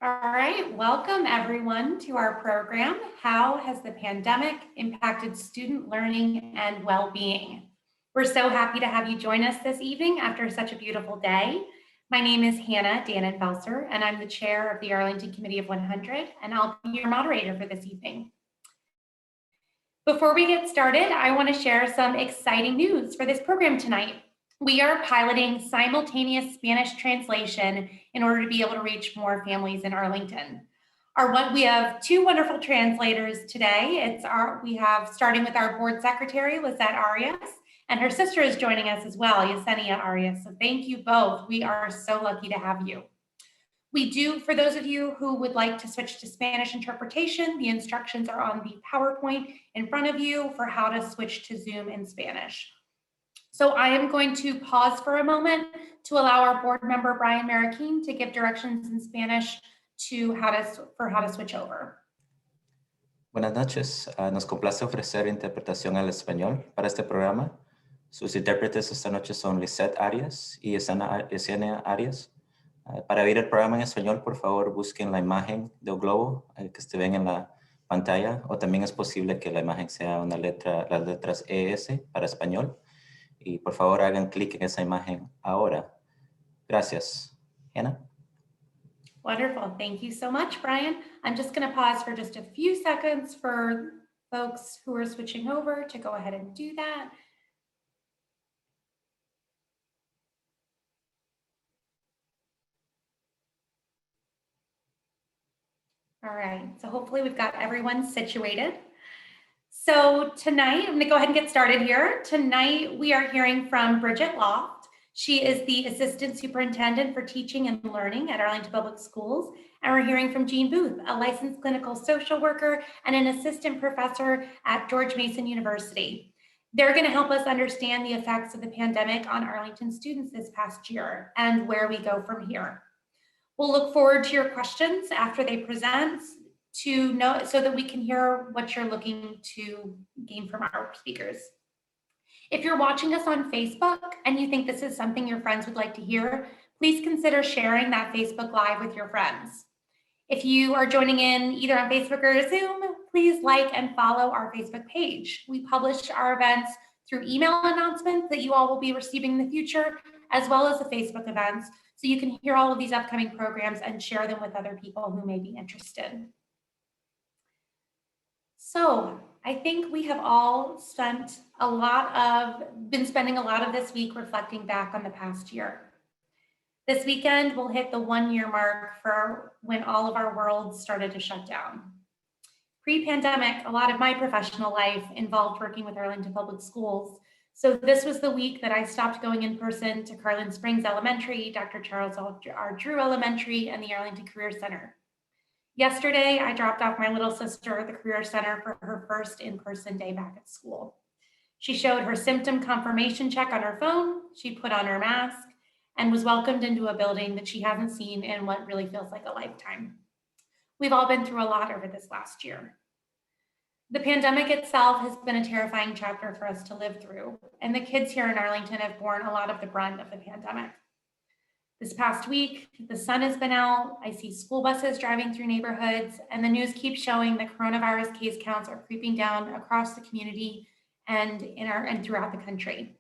All right, welcome everyone to our program, How Has the Pandemic Impacted Student Learning and Well-Being? We're so happy to have you join us this evening after such a beautiful day. My name is Hannah Dannenfelser, and I'm the chair of the Arlington Committee of 100, and I'll be your moderator for this evening. Before we get started, I want to share some exciting news for this program tonight. We are piloting simultaneous Spanish translation in order to be able to reach more families in Arlington. We have two wonderful translators today. We have starting with our board secretary, Lizette Arias, and her sister is joining us as well, Yesenia Arias. So thank you both. We are so lucky to have you. We do, for those of you who would like to switch to Spanish interpretation, the instructions are on the PowerPoint in front of you for how to switch to Zoom in Spanish. So I am going to pause for a moment to allow our board member, Brian Marroquin, to give directions in Spanish for how to switch over. Buenas noches. Nos complace ofrecer interpretación al español para este programa. Sus intérpretes esta noche son Lizette Arias y Yesenia Arias. Para ver el programa en español, por favor, busquen la imagen del globo que se ven en la pantalla, o también es posible que la imagen sea las letras ES para español. Y por favor, hagan clic en esa imagen ahora. Gracias. Hannah? Wonderful. Thank you so much, Brian. I'm just going to pause for just a few seconds for folks who are switching over to go ahead and do that. All right, so hopefully we've got everyone situated. So tonight, I'm going to go ahead and get started here. Tonight, we are hearing from Bridget Loft. She is the Assistant Superintendent for Teaching and Learning at Arlington Public Schools. And we're hearing from Jean Booth, a licensed clinical social worker and an assistant professor at George Mason University. They're going to help us understand the effects of the pandemic on Arlington students this past year and where we go from here. We'll look forward to your questions after they present so that we can hear what you're looking to gain from our speakers. If you're watching us on Facebook and you think this is something your friends would like to hear, please consider sharing that Facebook Live with your friends. If you are joining in either on Facebook or Zoom, please like and follow our Facebook page. We publish our events through email announcements that you all will be receiving in the future, as well as the Facebook events, so you can hear all of these upcoming programs and share them with other people who may be interested. So I think we have all been spending a lot of this week reflecting back on the past year. This weekend, we'll hit the 1-year mark for when all of our worlds started to shut down. Pre-pandemic, a lot of my professional life involved working with Arlington Public Schools. So this was the week that I stopped going in person to Carlin Springs Elementary, Dr. Charles R. Drew Elementary, and the Arlington Career Center. Yesterday, I dropped off my little sister at the Career Center for her first in-person day back at school. She showed her symptom confirmation check on her phone, she put on her mask, and was welcomed into a building that she hasn't seen in what really feels like a lifetime. We've all been through a lot over this last year. The pandemic itself has been a terrifying chapter for us to live through, and the kids here in Arlington have borne a lot of the brunt of the pandemic. This past week, the sun has been out. I see school buses driving through neighborhoods, and the news keeps showing the coronavirus case counts are creeping down across the community and throughout the country.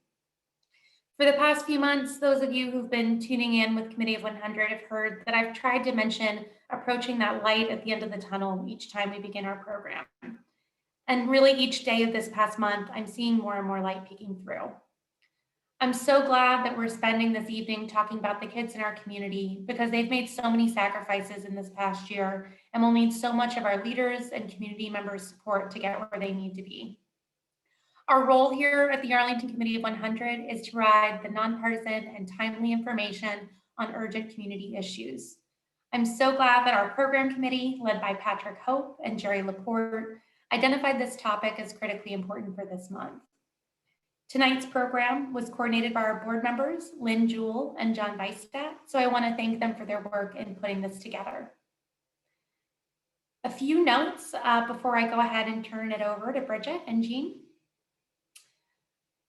For the past few months, those of you who've been tuning in with Committee of 100 have heard that I've tried to mention approaching that light at the end of the tunnel each time we begin our program. And really each day of this past month, I'm seeing more and more light peeking through. I'm so glad that we're spending this evening talking about the kids in our community because they've made so many sacrifices in this past year and will need so much of our leaders and community members' support to get where they need to be. Our role here at the Arlington Committee of 100 is to provide the nonpartisan and timely information on urgent community issues. I'm so glad that our program committee, led by Patrick Hope and Jerry Laporte, identified this topic as critically important for this month. Tonight's program was coordinated by our board members, Lynn Jewell and John Weisstadt, so I want to thank them for their work in putting this together. A few notes before I go ahead and turn it over to Bridget and Jean.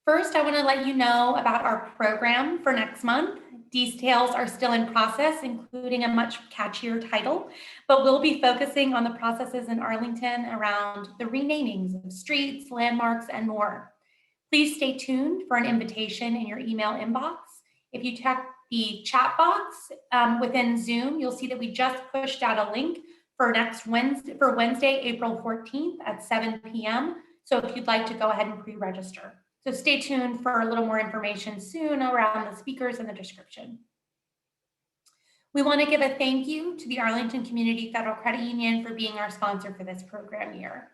First, I want to let you know about our program for next month. Details are still in process, including a much catchier title, but we'll be focusing on the processes in Arlington around the renamings of streets, landmarks, and more. Please stay tuned for an invitation in your email inbox. If you check the chat box within Zoom, you'll see that we just pushed out a link for Wednesday, April 14th at 7 p.m. So if you'd like to go ahead and pre-register. So stay tuned for a little more information soon around the speakers and the description. We want to give a thank you to the Arlington Community Federal Credit Union for being our sponsor for this program year.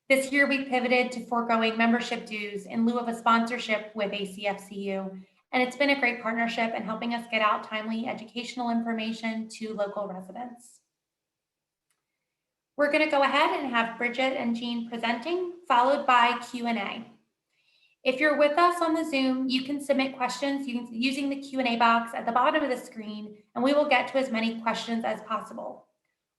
This year, we pivoted to foregoing membership dues in lieu of a sponsorship with ACFCU, and it's been a great partnership in helping us get out timely educational information to local residents. We're going to go ahead and have Bridget and Jean presenting, followed by Q&A. If you're with us on the Zoom, you can submit questions using the Q&A box at the bottom of the screen, and we will get to as many questions as possible.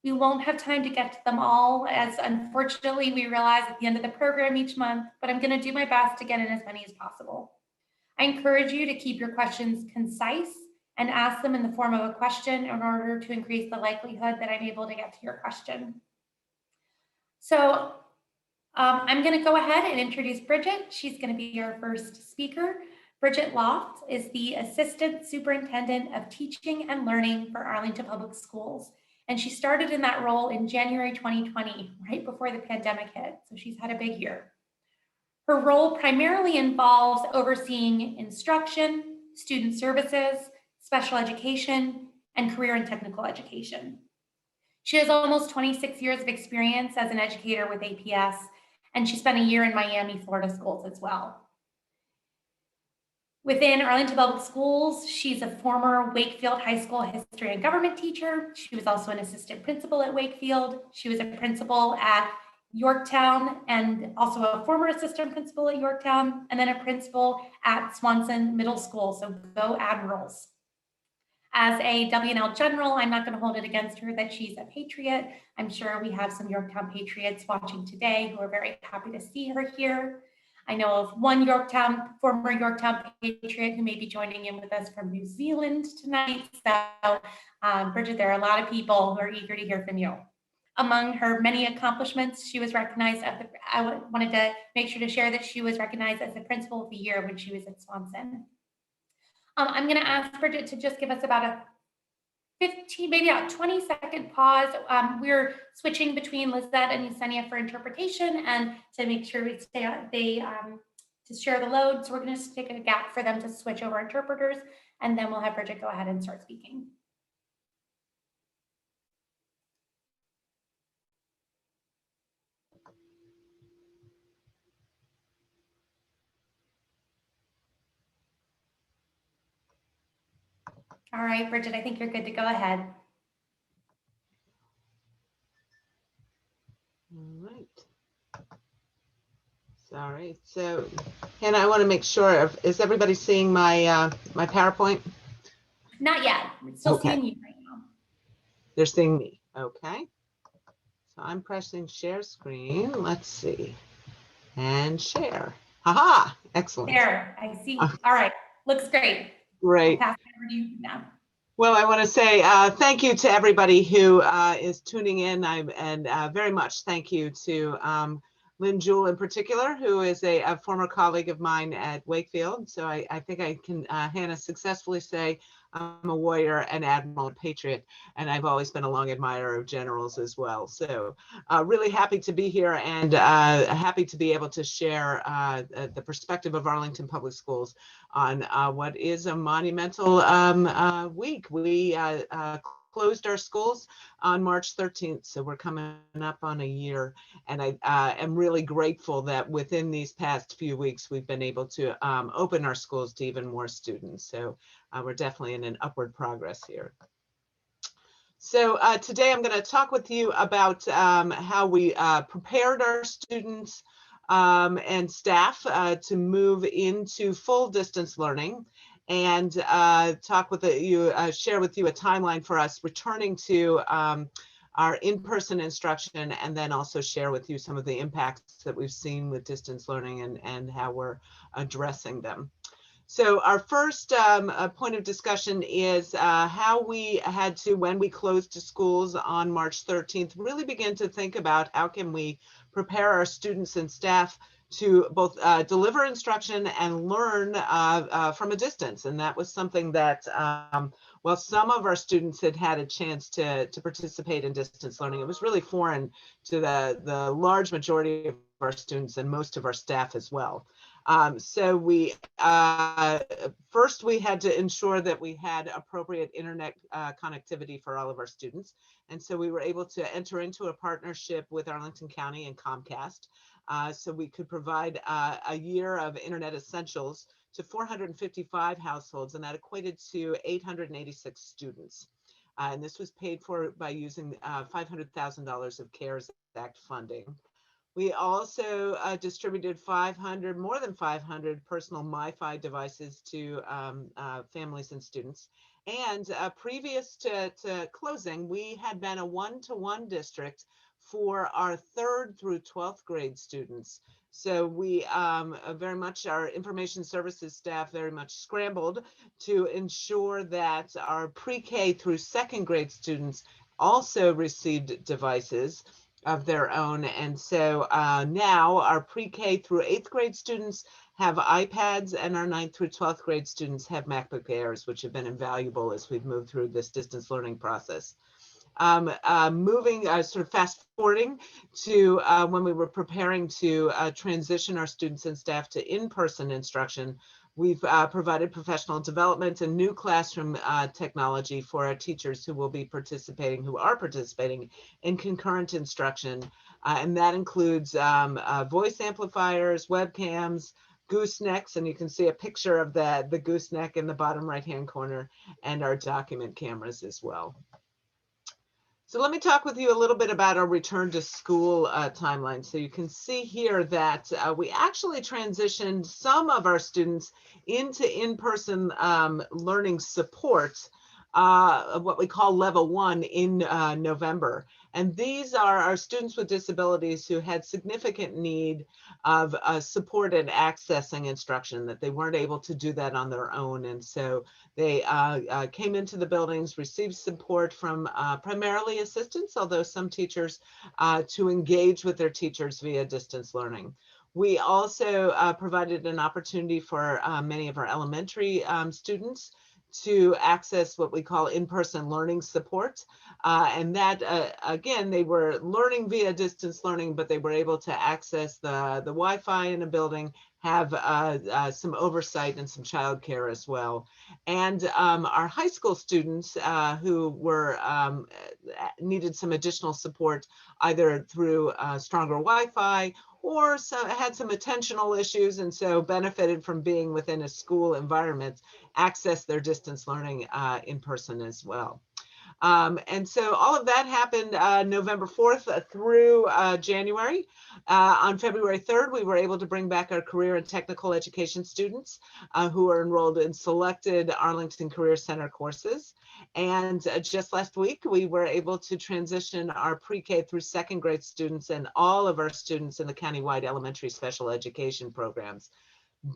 We won't have time to get to them all, as unfortunately we realize at the end of the program each month, but I'm going to do my best to get in as many as possible. I encourage you to keep your questions concise and ask them in the form of a question in order to increase the likelihood that I'm able to get to your question. So I'm going to go ahead and introduce Bridget. She's going to be our first speaker. Bridget Loft is the Assistant Superintendent of Teaching and Learning for Arlington Public Schools. And she started in that role in January 2020, right before the pandemic hit. So she's had a big year. Her role primarily involves overseeing instruction, student services, special education, and career and technical education. She has almost 26 years of experience as an educator with APS, and she spent a year in Miami, Florida schools as well. Within Arlington Public Schools, she's a former Wakefield High School history and government teacher. She was also an assistant principal at Wakefield. She was a principal at Yorktown and also a former assistant principal at Yorktown, and then a principal at Swanson Middle School, so go Admirals. As a W&L general, I'm not going to hold it against her that she's a patriot. I'm sure we have some Yorktown patriots watching today who are very happy to see her here. I know of one former Yorktown patriot who may be joining in with us from New Zealand tonight. So Bridget, there are a lot of people who are eager to hear from you. Among her many accomplishments, she was recognized I wanted to make sure to share that she was recognized as the Principal of the Year when she was at Swanson. I'm going to ask Bridget to just give us about a 15, maybe a 20-second pause. We're switching between Lizette and Yesenia for interpretation and to make sure we stay on, to share the load. So we're going to take a gap for them to switch over interpreters, and then we'll have Bridget go ahead and start speaking. All right, Bridget, I think you're good to go ahead. All right. Sorry. So, Hannah, I want to make sure is everybody seeing my my PowerPoint? Not yet. We're still Okay. seeing you right now. They're seeing me. Okay. So I'm pressing share screen. Let's see. And share. Haha, excellent. There, I see. All right, looks great. I'll Great. pass it over to you now. Well, I want to say thank you to everybody who is tuning in, and very much thank you to Lynn Jewell in particular, who is a former colleague of mine at Wakefield. So I think I can, Hannah, successfully say I'm a warrior, an admiral, a patriot, and I've always been a long admirer of generals as well. So really happy to be here, and happy to be able to share the perspective of Arlington Public Schools on what is a monumental week. We closed our schools on March 13th, so we're coming up on a year, and I am really grateful that within these past few weeks we've been able to open our schools to even more students. So we're definitely in an upward progress here. So today I'm going to talk with you about how we prepared our students and staff to move into full distance learning, and talk with you, share with you a timeline for us returning to our in-person instruction, and then also share with you some of the impacts that we've seen with distance learning and how we're addressing them. So our first point of discussion is how we had to, when we closed schools on March 13th, really begin to think about how can we prepare our students and staff to both deliver instruction and learn from a distance. And that was something that, while some of our students had a chance to participate in distance learning, it was really foreign to the large majority of our students and most of our staff as well. So we first we had to ensure that we had appropriate internet connectivity for all of our students, and so we were able to enter into a partnership with Arlington County and Comcast, so we could provide a year of internet essentials to 455 households, and that equated to 886 students. And this was paid for by using $500,000 of CARES Act funding. We also distributed more than 500 personal MiFi devices to families and students. And previous to closing, we had been a one-to-one district for our 3rd through 12th grade students. So we very much, our information services staff very much scrambled to ensure that our pre-K through 2nd grade students also received devices of their own. And so now our pre-K through 8th grade students have iPads, and our 9th through 12th grade students have MacBook Airs, which have been invaluable as we've moved through this distance learning process. Moving, sort of fast forwarding to when we were preparing to transition our students and staff to in-person instruction, we've provided professional development and new classroom technology for our teachers who are participating in concurrent instruction. And that includes voice amplifiers, webcams, goosenecks, and you can see a picture of the gooseneck in the bottom right-hand corner, and our document cameras as well. So let me talk with you a little bit about our return to school timeline. So you can see here that we actually transitioned some of our students into in-person learning support, what we call level 1 in November. And these are our students with disabilities who had significant need of support and accessing instruction, that they weren't able to do that on their own. And so they came into the buildings, received support from primarily assistants, although some teachers, to engage with their teachers via distance learning. We also provided an opportunity for many of our elementary students to access what we call in-person learning support. And that, again, they were learning via distance learning, but they were able to access the Wi-Fi in a building, have some oversight and some childcare as well. And our high school students who were needed some additional support, either through stronger Wi-Fi or had some attentional issues, and so benefited from being within a school environment, access their distance learning in person as well. And so all of that happened November 4th through January. On February 3rd, we were able to bring back our career and technical education students who are enrolled in selected Arlington Career Center courses. And just last week, we were able to transition our pre-K through second grade students and all of our students in the countywide elementary special education programs.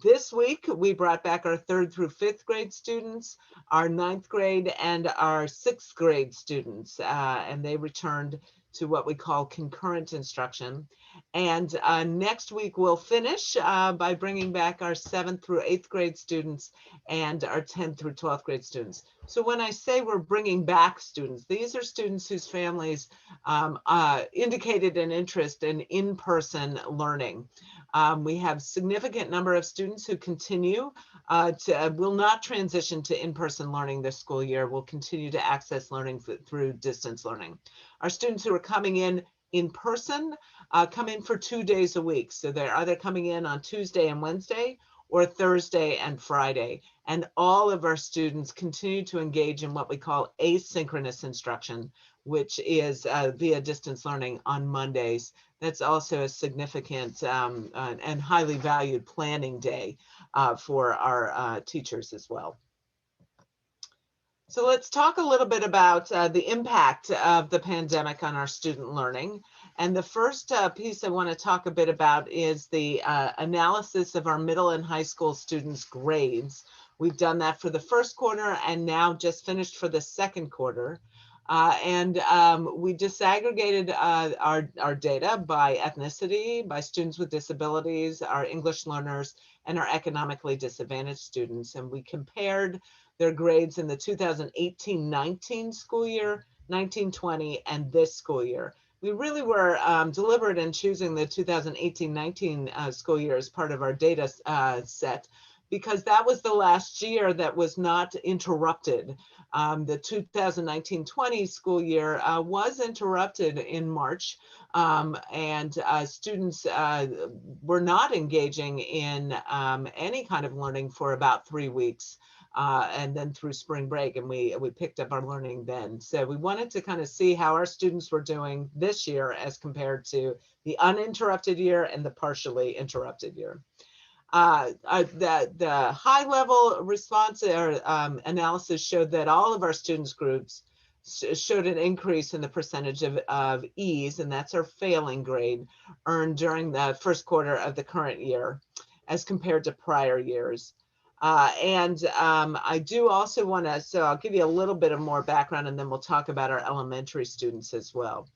This week, we brought back our 3rd through 5th grade students, our 9th grade, and our 6th grade students, and they returned to what we call concurrent instruction. And next week, we'll finish by bringing back our 7th through 8th grade students and our 10th through 12th grade students. So when I say we're bringing back students, these are students whose families indicated an interest in in-person learning. We have significant number of students who continue will not transition to in-person learning this school year, will continue to access learning through distance learning. Our students who are coming in person come in for 2 days a week. So they're either coming in on Tuesday and Wednesday or Thursday and Friday. And all of our students continue to engage in what we call asynchronous instruction, which is via distance learning on Mondays. That's also a significant and highly valued planning day for our teachers as well. So let's talk a little bit about the impact of the pandemic on our student learning. And the first piece I want to talk a bit about is the analysis of our middle and high school students' grades. We've done that for the first quarter and now just finished for the second quarter. We disaggregated our data by ethnicity, by students with disabilities, our English learners, and our economically disadvantaged students. And we compared their grades in the 2018-19 school year, 19-20, and this school year. We really were deliberate in choosing the 2018-19 school year as part of our data set, because that was the last year that was not interrupted. The 2019-20 school year was interrupted in March, and students were not engaging in any kind of learning for about 3 weeks. And then through spring break, and we picked up our learning then. So we wanted to kind of see how our students were doing this year as compared to the uninterrupted year and the partially interrupted year. The high level response or analysis showed that all of our students groups showed an increase in the percentage of E's, and that's our failing grade, earned during the first quarter of the current year as compared to prior years. I do also want to, so I'll give you a little bit of more background and then we'll talk about our elementary students as well.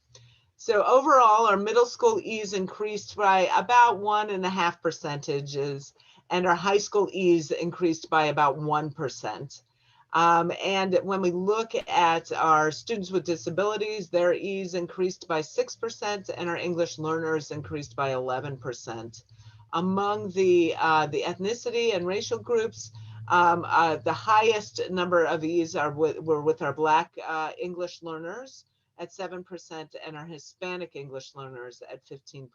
So overall, our middle school E's increased by about 1.5 percentages, and our high school E's increased by about 1%. And when we look at our students with disabilities, their E's increased by 6%, and our English learners increased by 11%. Among the ethnicity and racial groups, the highest number of E's were with our Black English learners at 7% and our Hispanic English learners at 15%.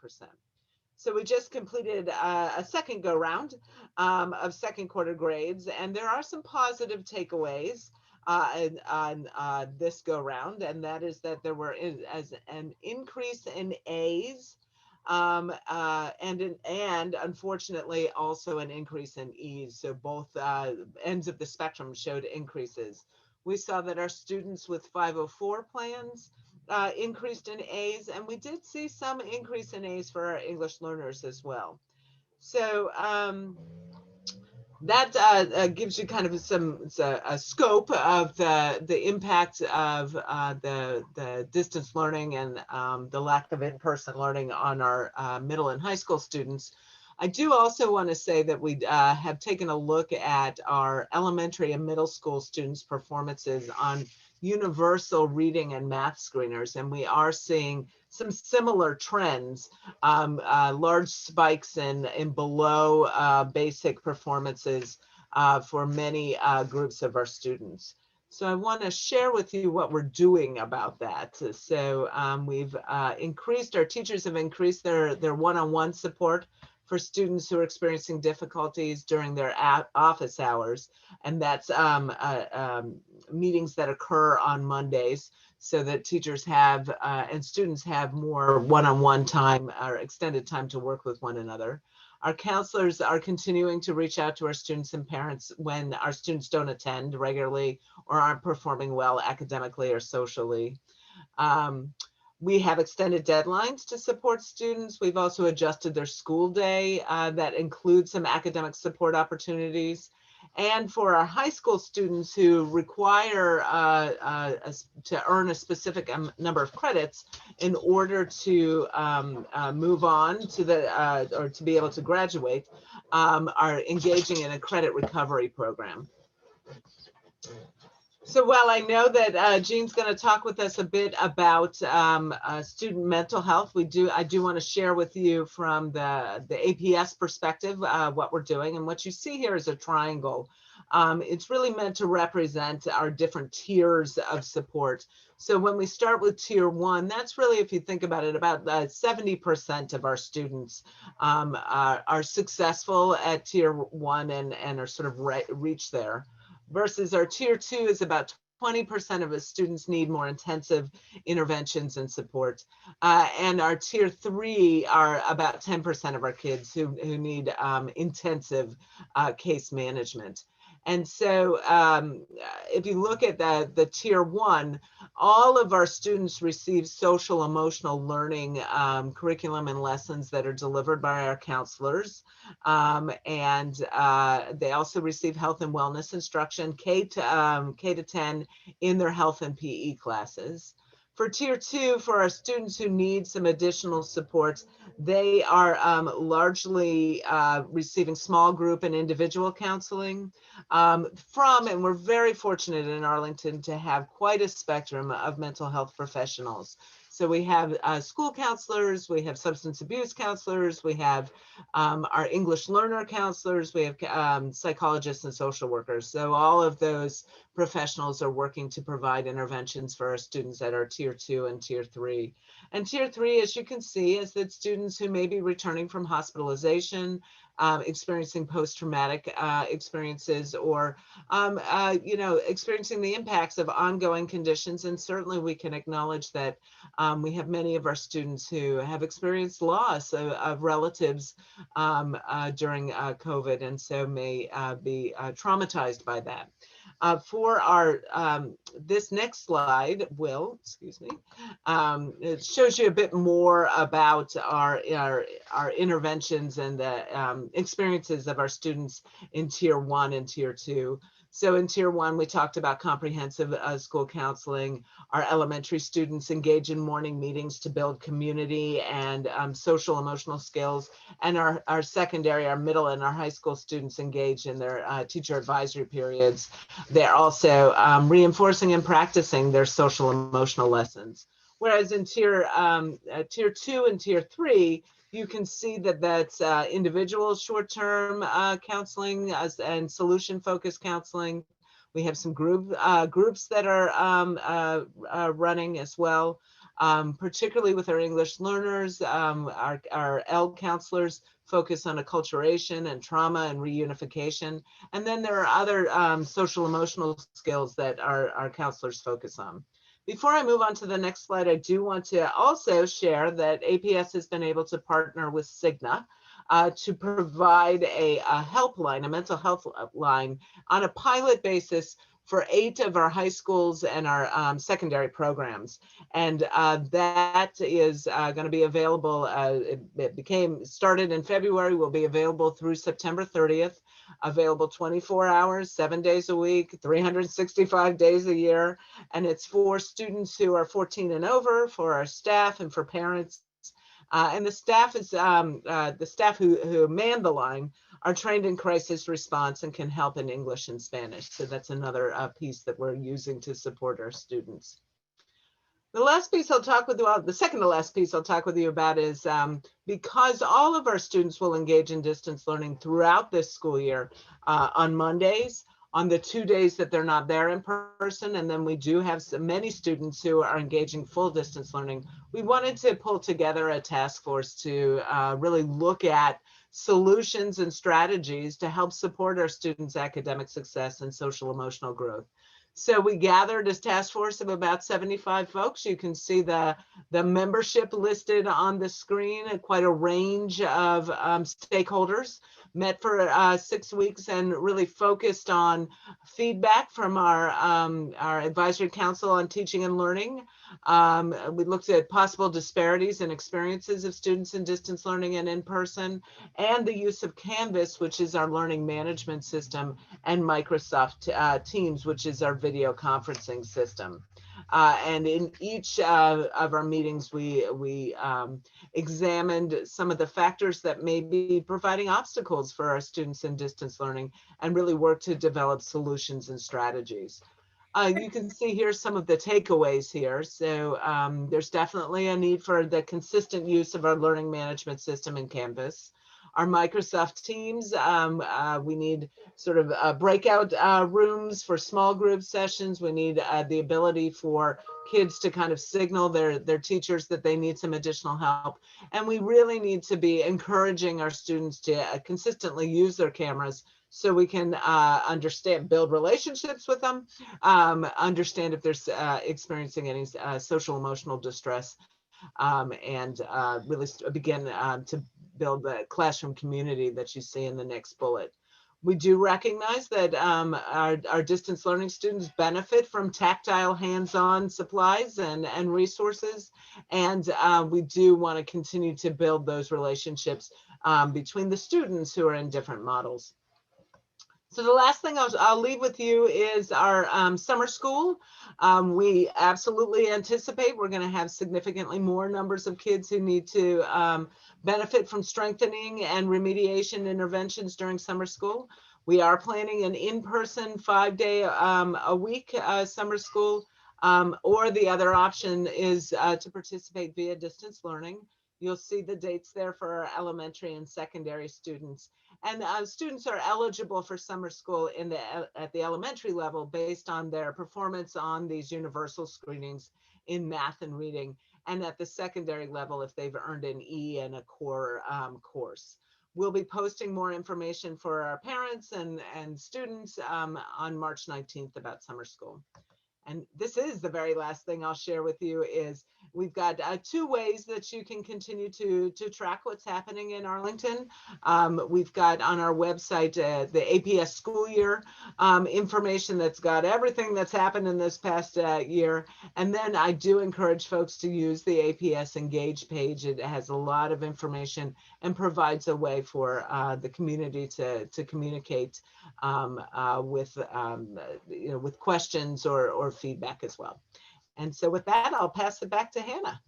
So we just completed a second go round of second quarter grades, and there are some positive takeaways on this go round, and that is that there were an increase in A's, and unfortunately also an increase in E's. So both ends of the spectrum showed increases. We saw that our students with 504 plans increased in A's, and we did see some increase in A's for our English learners as well. So that gives you kind of a scope of the impact of the distance learning and the lack of in-person learning on our middle and high school students. I do also want to say that we have taken a look at our elementary and middle school students' performances on universal reading and math screeners, and we are seeing some similar trends, large spikes in below basic performances for many groups of our students. So I want to share with you what we're doing about that. So we've increased, our teachers have increased their one-on-one support for students who are experiencing difficulties during their office hours. And that's meetings that occur on Mondays so that teachers have and students have more one-on-one time or extended time to work with one another. Our counselors are continuing to reach out to our students and parents when our students don't attend regularly or aren't performing well academically or socially. We have extended deadlines to support students. We've also adjusted their school day that includes some academic support opportunities. And for our high school students who require to earn a specific number of credits in order to move on to the or to be able to graduate, are engaging in a credit recovery program. So while I know that Jean's going to talk with us a bit about student mental health, I do want to share with you from the APS perspective what we're doing. And what you see here is a triangle. It's really meant to represent our different tiers of support. So when we start with tier 1, that's really, if you think about it, about 70% of our students are successful at tier 1 and are sort of reach there. Versus our tier 2 is about 20% of the students need more intensive interventions and support. And our tier 3 are about 10% of our kids who need intensive case management. And so if you look at the tier 1, all of our students receive social emotional learning curriculum and lessons that are delivered by our counselors. And they also receive health and wellness instruction, K to 10 in their health and PE classes. For tier 2, for our students who need some additional supports, they are largely receiving small group and individual counseling and we're very fortunate in Arlington to have quite a spectrum of mental health professionals. So we have school counselors, we have substance abuse counselors, we have our English learner counselors, we have psychologists and social workers. So all of those professionals are working to provide interventions for our students that are tier 2 and tier 3. And tier 3, as you can see, is that students who may be returning from hospitalization, experiencing post-traumatic experiences, or experiencing the impacts of ongoing conditions. And certainly we can acknowledge that we have many of our students who have experienced loss of relatives during COVID, and so may be traumatized by that. For our this next slide, it shows you a bit more about our interventions and the experiences of our students in tier 1 and tier 2. So in tier 1, we talked about comprehensive school counseling. Our elementary students engage in morning meetings to build community and social emotional skills. And our secondary, our middle and our high school students engage in their teacher advisory periods. They're also reinforcing and practicing their social emotional lessons. Whereas in tier 2 and tier 3, you can see that that's individual short-term counseling and solution-focused counseling. We have some groups that are running as well, particularly with our English learners. Our L counselors focus on acculturation and trauma and reunification. And then there are other social emotional skills that our counselors focus on. Before I move on to the next slide, I do want to also share that APS has been able to partner with Cigna to provide a helpline, a mental health line on a pilot basis for 8 of our high schools and our secondary programs. And that is going to be available, it started in February, will be available through September 30th, available 24 hours, 7 days a week, 365 days a year. And it's for students who are 14 and over, for our staff and for parents. And the staff is the staff who man the line are trained in crisis response and can help in English and Spanish. So that's another piece that we're using to support our students. The last piece I'll talk with you about, the second to last piece I'll talk with you about is because all of our students will engage in distance learning throughout this school year on Mondays, on the 2 days that they're not there in person. And then we do have many students who are engaging full distance learning. We wanted to pull together a task force to really look at solutions and strategies to help support our students' academic success and social emotional growth. So we gathered a task force of about 75 folks. You can see the membership listed on the screen, and quite a range of stakeholders. Met for 6 weeks and really focused on feedback from our advisory council on teaching and learning. We looked at possible disparities in experiences of students in distance learning and in person, and the use of Canvas, which is our learning management system, and Microsoft Teams, which is our video conferencing system. And in each of our meetings, we examined some of the factors that may be providing obstacles for our students in distance learning and really worked to develop solutions and strategies. You can see here some of the takeaways here. So there's definitely a need for the consistent use of our learning management system in Canvas. Our Microsoft Teams, we need sort of breakout rooms for small group sessions. We need the ability for kids to kind of signal their teachers that they need some additional help. And we really need to be encouraging our students to consistently use their cameras so we can build relationships with them, understand if they're experiencing any social emotional distress, and really begin to build the classroom community that you see in the next bullet. We do recognize that our distance learning students benefit from tactile hands-on supplies and resources. And we do want to continue to build those relationships between the students who are in different models. So the last thing I'll leave with you is our summer school. We absolutely anticipate we're going to have significantly more numbers of kids who need to benefit from strengthening and remediation interventions during summer school. We are planning an in-person 5-day a week summer school, or the other option is to participate via distance learning. You'll see the dates there for our elementary and secondary students. And students are eligible for summer school at the elementary level based on their performance on these universal screenings in math and reading, and at the secondary level if they've earned an E and a core course. We'll be posting more information for our parents and students on March 19th about summer school. And this is the very last thing I'll share with you is we've got 2 ways that you can continue to track what's happening in Arlington. We've got on our website the APS school year information that's got everything that's happened in this past year. And then I do encourage folks to use the APS Engage page. It has a lot of information and provides a way for the community to communicate with questions or feedback as well. And so with that, I'll pass it back to Hannah.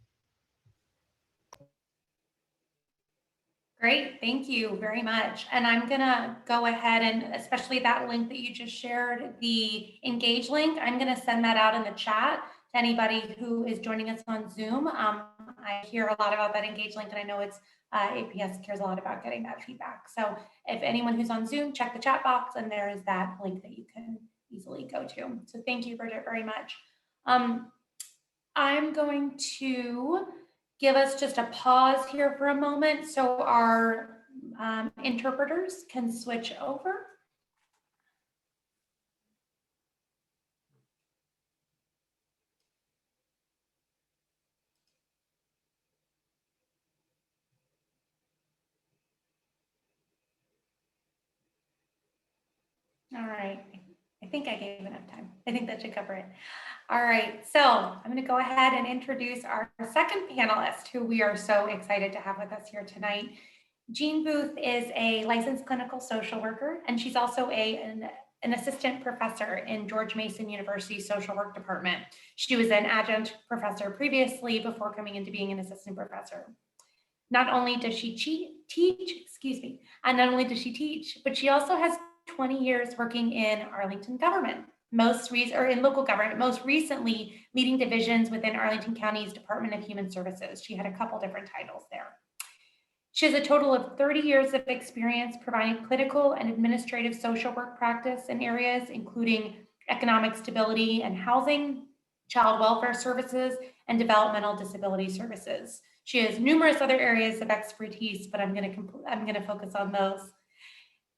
Great, thank you very much. And I'm gonna go ahead and especially that link that you just shared, the Engage link, I'm gonna send that out in the chat to anybody who is joining us on Zoom. I hear a lot about that Engage link, and I know it's APS cares a lot about getting that feedback. So if anyone who's on Zoom, check the chat box and there is that link that you can easily go to. So thank you, Bridget, very much. I'm going to give us just a pause here for a moment so our interpreters can switch over. All right, I think I gave enough time. I think that should cover it. All right, so I'm going to go ahead and introduce our second panelist who we are so excited to have with us here tonight. Jean Booth is a licensed clinical social worker, and she's also an assistant professor in George Mason University Social Work Department. She was an adjunct professor previously before coming into being an assistant professor. Not only does she teach, but she also has 20 years working in Arlington government, in local government, most recently leading divisions within Arlington County's Department of Human Services. She had a couple different titles there. She has a total of 30 years of experience providing clinical and administrative social work practice in areas including economic stability and housing, child welfare services, and developmental disability services. She has numerous other areas of expertise, but I'm going to focus on those.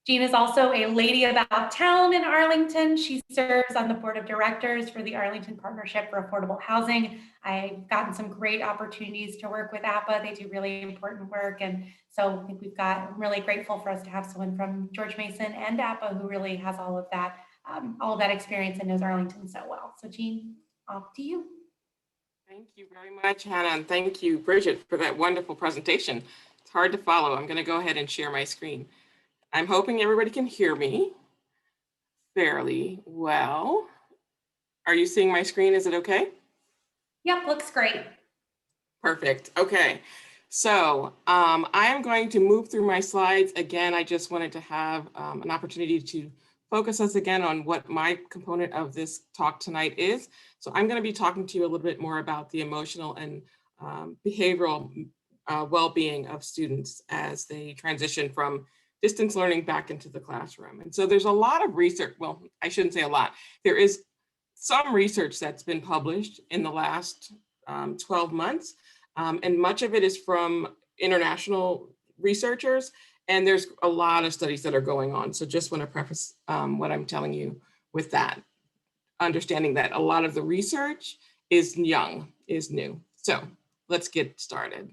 Jean is also a lady about town in Arlington. She serves on the board of directors for the Arlington Partnership for Affordable Housing. I've gotten some great opportunities to work with APA. They do really important work. And so I think I'm really grateful for us to have someone from George Mason and APA who really has all of that experience and knows Arlington so well. So Jean, off to you. Thank you very much, Hannah, and thank you, Bridget, for that wonderful presentation. It's hard to follow. I'm going to go ahead and share my screen. I'm hoping everybody can hear me fairly well. Are you seeing my screen? Is it okay? Yep, looks great. Perfect. Okay. So I am going to move through my slides. Again, I just wanted to have an opportunity to focus us again on what my component of this talk tonight is. So I'm going to be talking to you a little bit more about the emotional and behavioral well-being of students as they transition from distance learning back into the classroom. And so there's a lot of research, well, I shouldn't say a lot. There is some research that's been published in the last 12 months, and much of it is from international researchers, and there's a lot of studies that are going on. So just want to preface what I'm telling you with that, understanding that a lot of the research is new. So let's get started.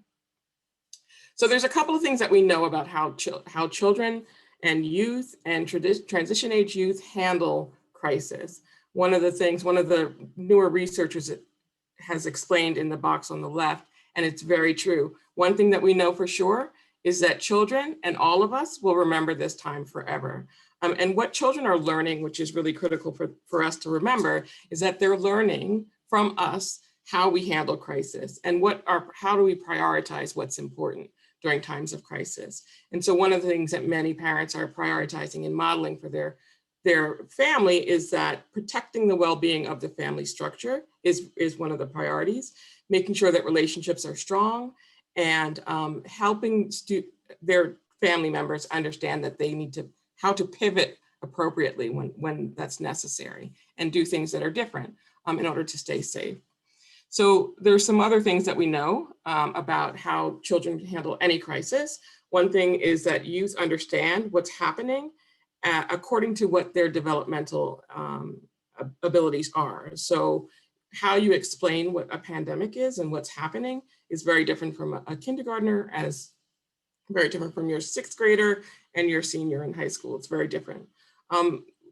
So there's a couple of things that we know about how children and youth and transition age youth handle crisis. One of the newer researchers has explained in the box on the left, and it's very true. One thing that we know for sure is that children and all of us will remember this time forever. And what children are learning, which is really critical for us to remember, is that they're learning from us how we handle crisis and how do we prioritize what's important during times of crisis. And so one of the things that many parents are prioritizing and modeling for their family is that protecting the well-being of the family structure is one of the priorities, making sure that relationships are strong and helping their family members understand that they need how to pivot appropriately when that's necessary and do things that are different in order to stay safe. So there's some other things that we know about how children can handle any crisis. One thing is that youth understand what's happening according to what their developmental abilities are. So how you explain what a pandemic is and what's happening is very different from a kindergartner, as very different from your sixth grader and your senior in high school. It's very different.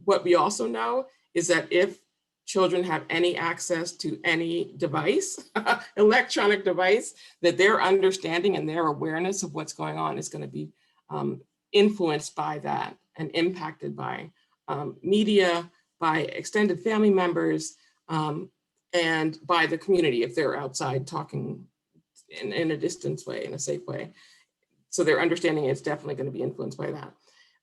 What we also know is that if children have any access to any device, electronic device, that their understanding and their awareness of what's going on is going to be influenced by that and impacted by media, by extended family members, and by the community if they're outside talking in a distance way, in a safe way. So their understanding is definitely going to be influenced by that.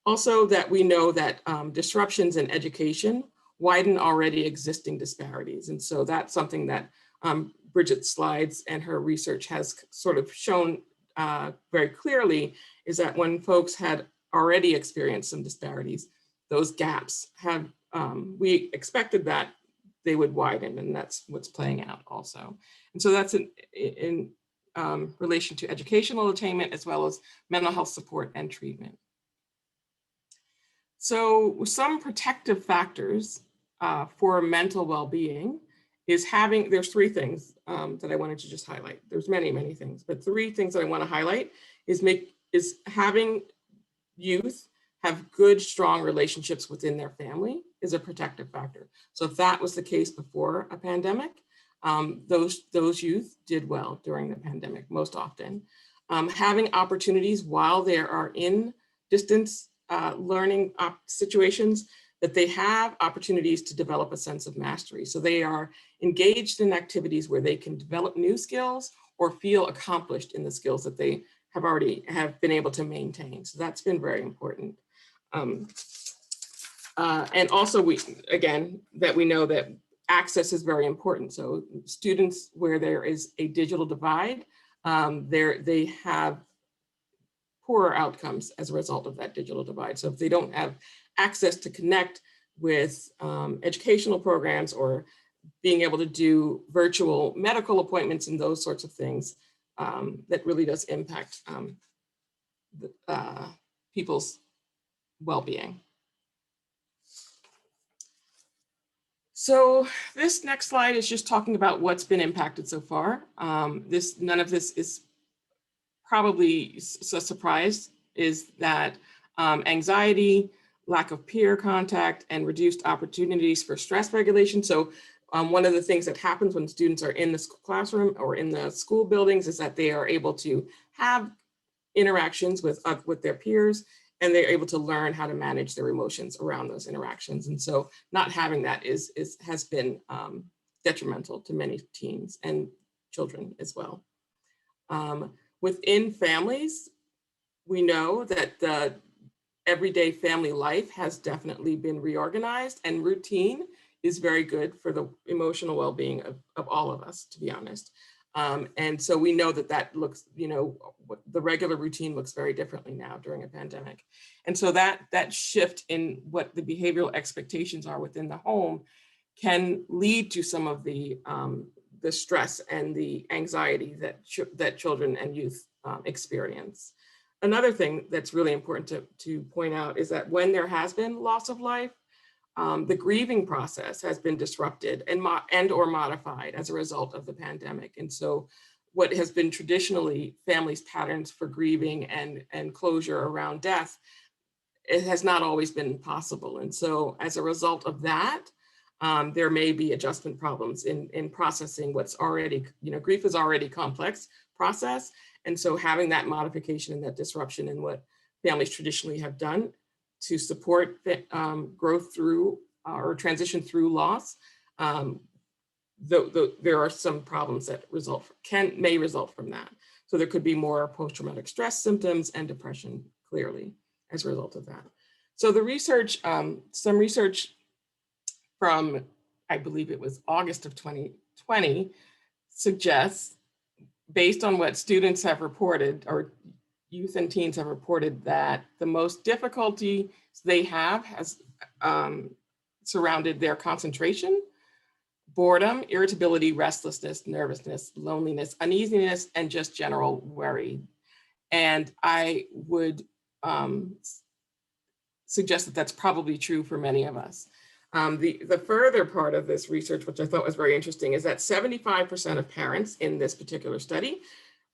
Also, that we know that disruptions in education widen already existing disparities. And so that's something that Bridget's slides and her research has sort of shown very clearly, is that when folks had already experienced some disparities, those gaps have, we expected that they would widen, and that's what's playing out also. And so that's in relation to educational attainment as well as mental health support and treatment. So some protective factors for mental well-being is there's three things that I wanted to just highlight. There's many, many things, but three things that I want to highlight is having youth have good, strong relationships within their family is a protective factor. So if that was the case before a pandemic, those youth did well during the pandemic most often. Having opportunities while they are in distance learning situations, that they have opportunities to develop a sense of mastery. So they are engaged in activities where they can develop new skills or feel accomplished in the skills that they have been able to maintain. So that's been very important. And also we know that access is very important. So students where there is a digital divide, they have poorer outcomes as a result of that digital divide. So if they don't have access to connect with educational programs or being able to do virtual medical appointments and those sorts of things, that really does impact people's well-being. So this next slide is just talking about what's been impacted so far. None of this is probably a surprise, is that anxiety, lack of peer contact, and reduced opportunities for stress regulation. So one of the things that happens when students are in the classroom or in the school buildings is that they are able to have interactions with their peers, and they're able to learn how to manage their emotions around those interactions. And so not having that has been detrimental to many teens and children as well. Within families, we know that the everyday family life has definitely been reorganized, and routine is very good for the emotional well-being of all of us, to be honest. And so we know that looks, the regular routine looks very differently now during a pandemic. And so that shift in what the behavioral expectations are within the home can lead to some of the stress and the anxiety that children and youth experience. Another thing that's really important to point out is that when there has been loss of life, the grieving process has been disrupted and or modified as a result of the pandemic. And so what has been traditionally families' patterns for grieving and closure around death, it has not always been possible. And so as a result of that, there may be adjustment problems in processing what's already, grief is already complex process. And so having that modification and that disruption in what families traditionally have done to support growth through or transition through loss, there are some problems that may result from that. So there could be more post-traumatic stress symptoms and depression, clearly, as a result of that. So the research, some research from, I believe it was August of 2020, suggests, based on what students have reported, or youth and teens have reported, that the most difficulty they have has surrounded their concentration, boredom, irritability, restlessness, nervousness, loneliness, uneasiness, and just general worry. And I would suggest that that's probably true for many of us. The further part of this research, which I thought was very interesting, is that 75% of parents in this particular study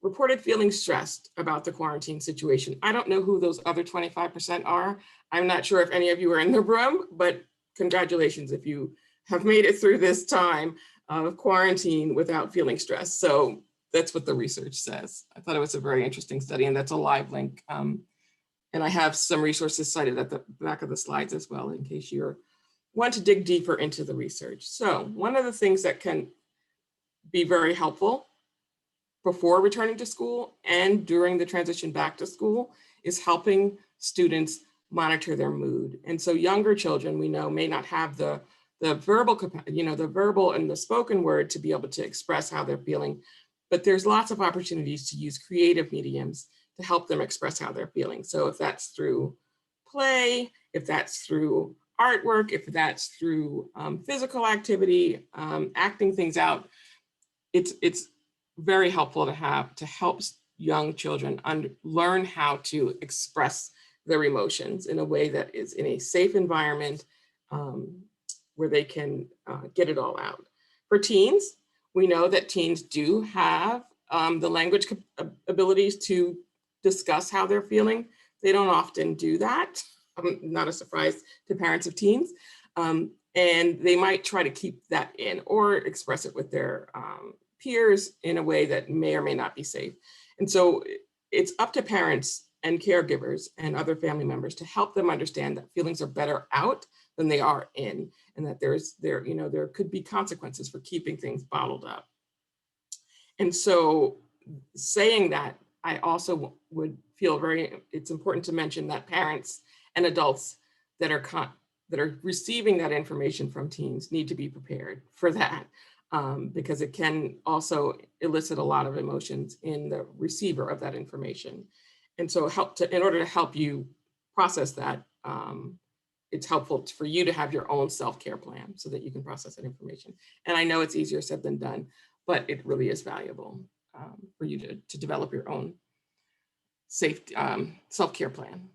reported feeling stressed about the quarantine situation. I don't know who those other 25% are. I'm not sure if any of you are in the room, but congratulations if you have made it through this time of quarantine without feeling stressed. So that's what the research says. I thought it was a very interesting study, and that's a live link. And I have some resources cited at the back of the slides as well, in case you want to dig deeper into the research. So one of the things that can be very helpful before returning to school and during the transition back to school is helping students monitor their mood. And so younger children, we know, may not have the verbal, the verbal and the spoken word to be able to express how they're feeling, but there's lots of opportunities to use creative mediums to help them express how they're feeling. So if that's through play, if that's through artwork, if that's through physical activity, acting things out, it's very helpful to help young children learn how to express their emotions in a way that is in a safe environment where they can get it all out. For teens, we know that teens do have the language abilities to discuss how they're feeling. They don't often do that. Not a surprise to parents of teens. And they might try to keep that in or express it with their peers in a way that may or may not be safe. And so it's up to parents and caregivers and other family members to help them understand that feelings are better out than they are in, and that there could be consequences for keeping things bottled up. And so saying that, I also would feel it's important to mention that parents and adults that are receiving that information from teens need to be prepared for that, because it can also elicit a lot of emotions in the receiver of that information. And so in order to help you process that, it's helpful for you to have your own self-care plan so that you can process that information. And I know it's easier said than done, but it really is valuable for you to develop your own self-care plan.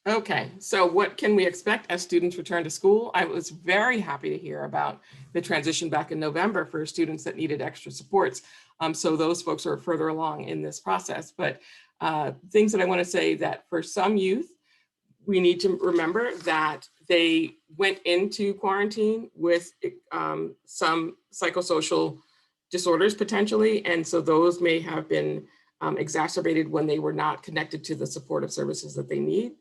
Okay, so what can we expect as students return to school? I was very happy to hear about the transition back in November for students that needed extra supports. So those folks are further along in this process. But things that I want to say that for some youth, we need to remember that they went into quarantine with some psychosocial disorders potentially. And so those may have been exacerbated when they were not connected to the supportive services that they need.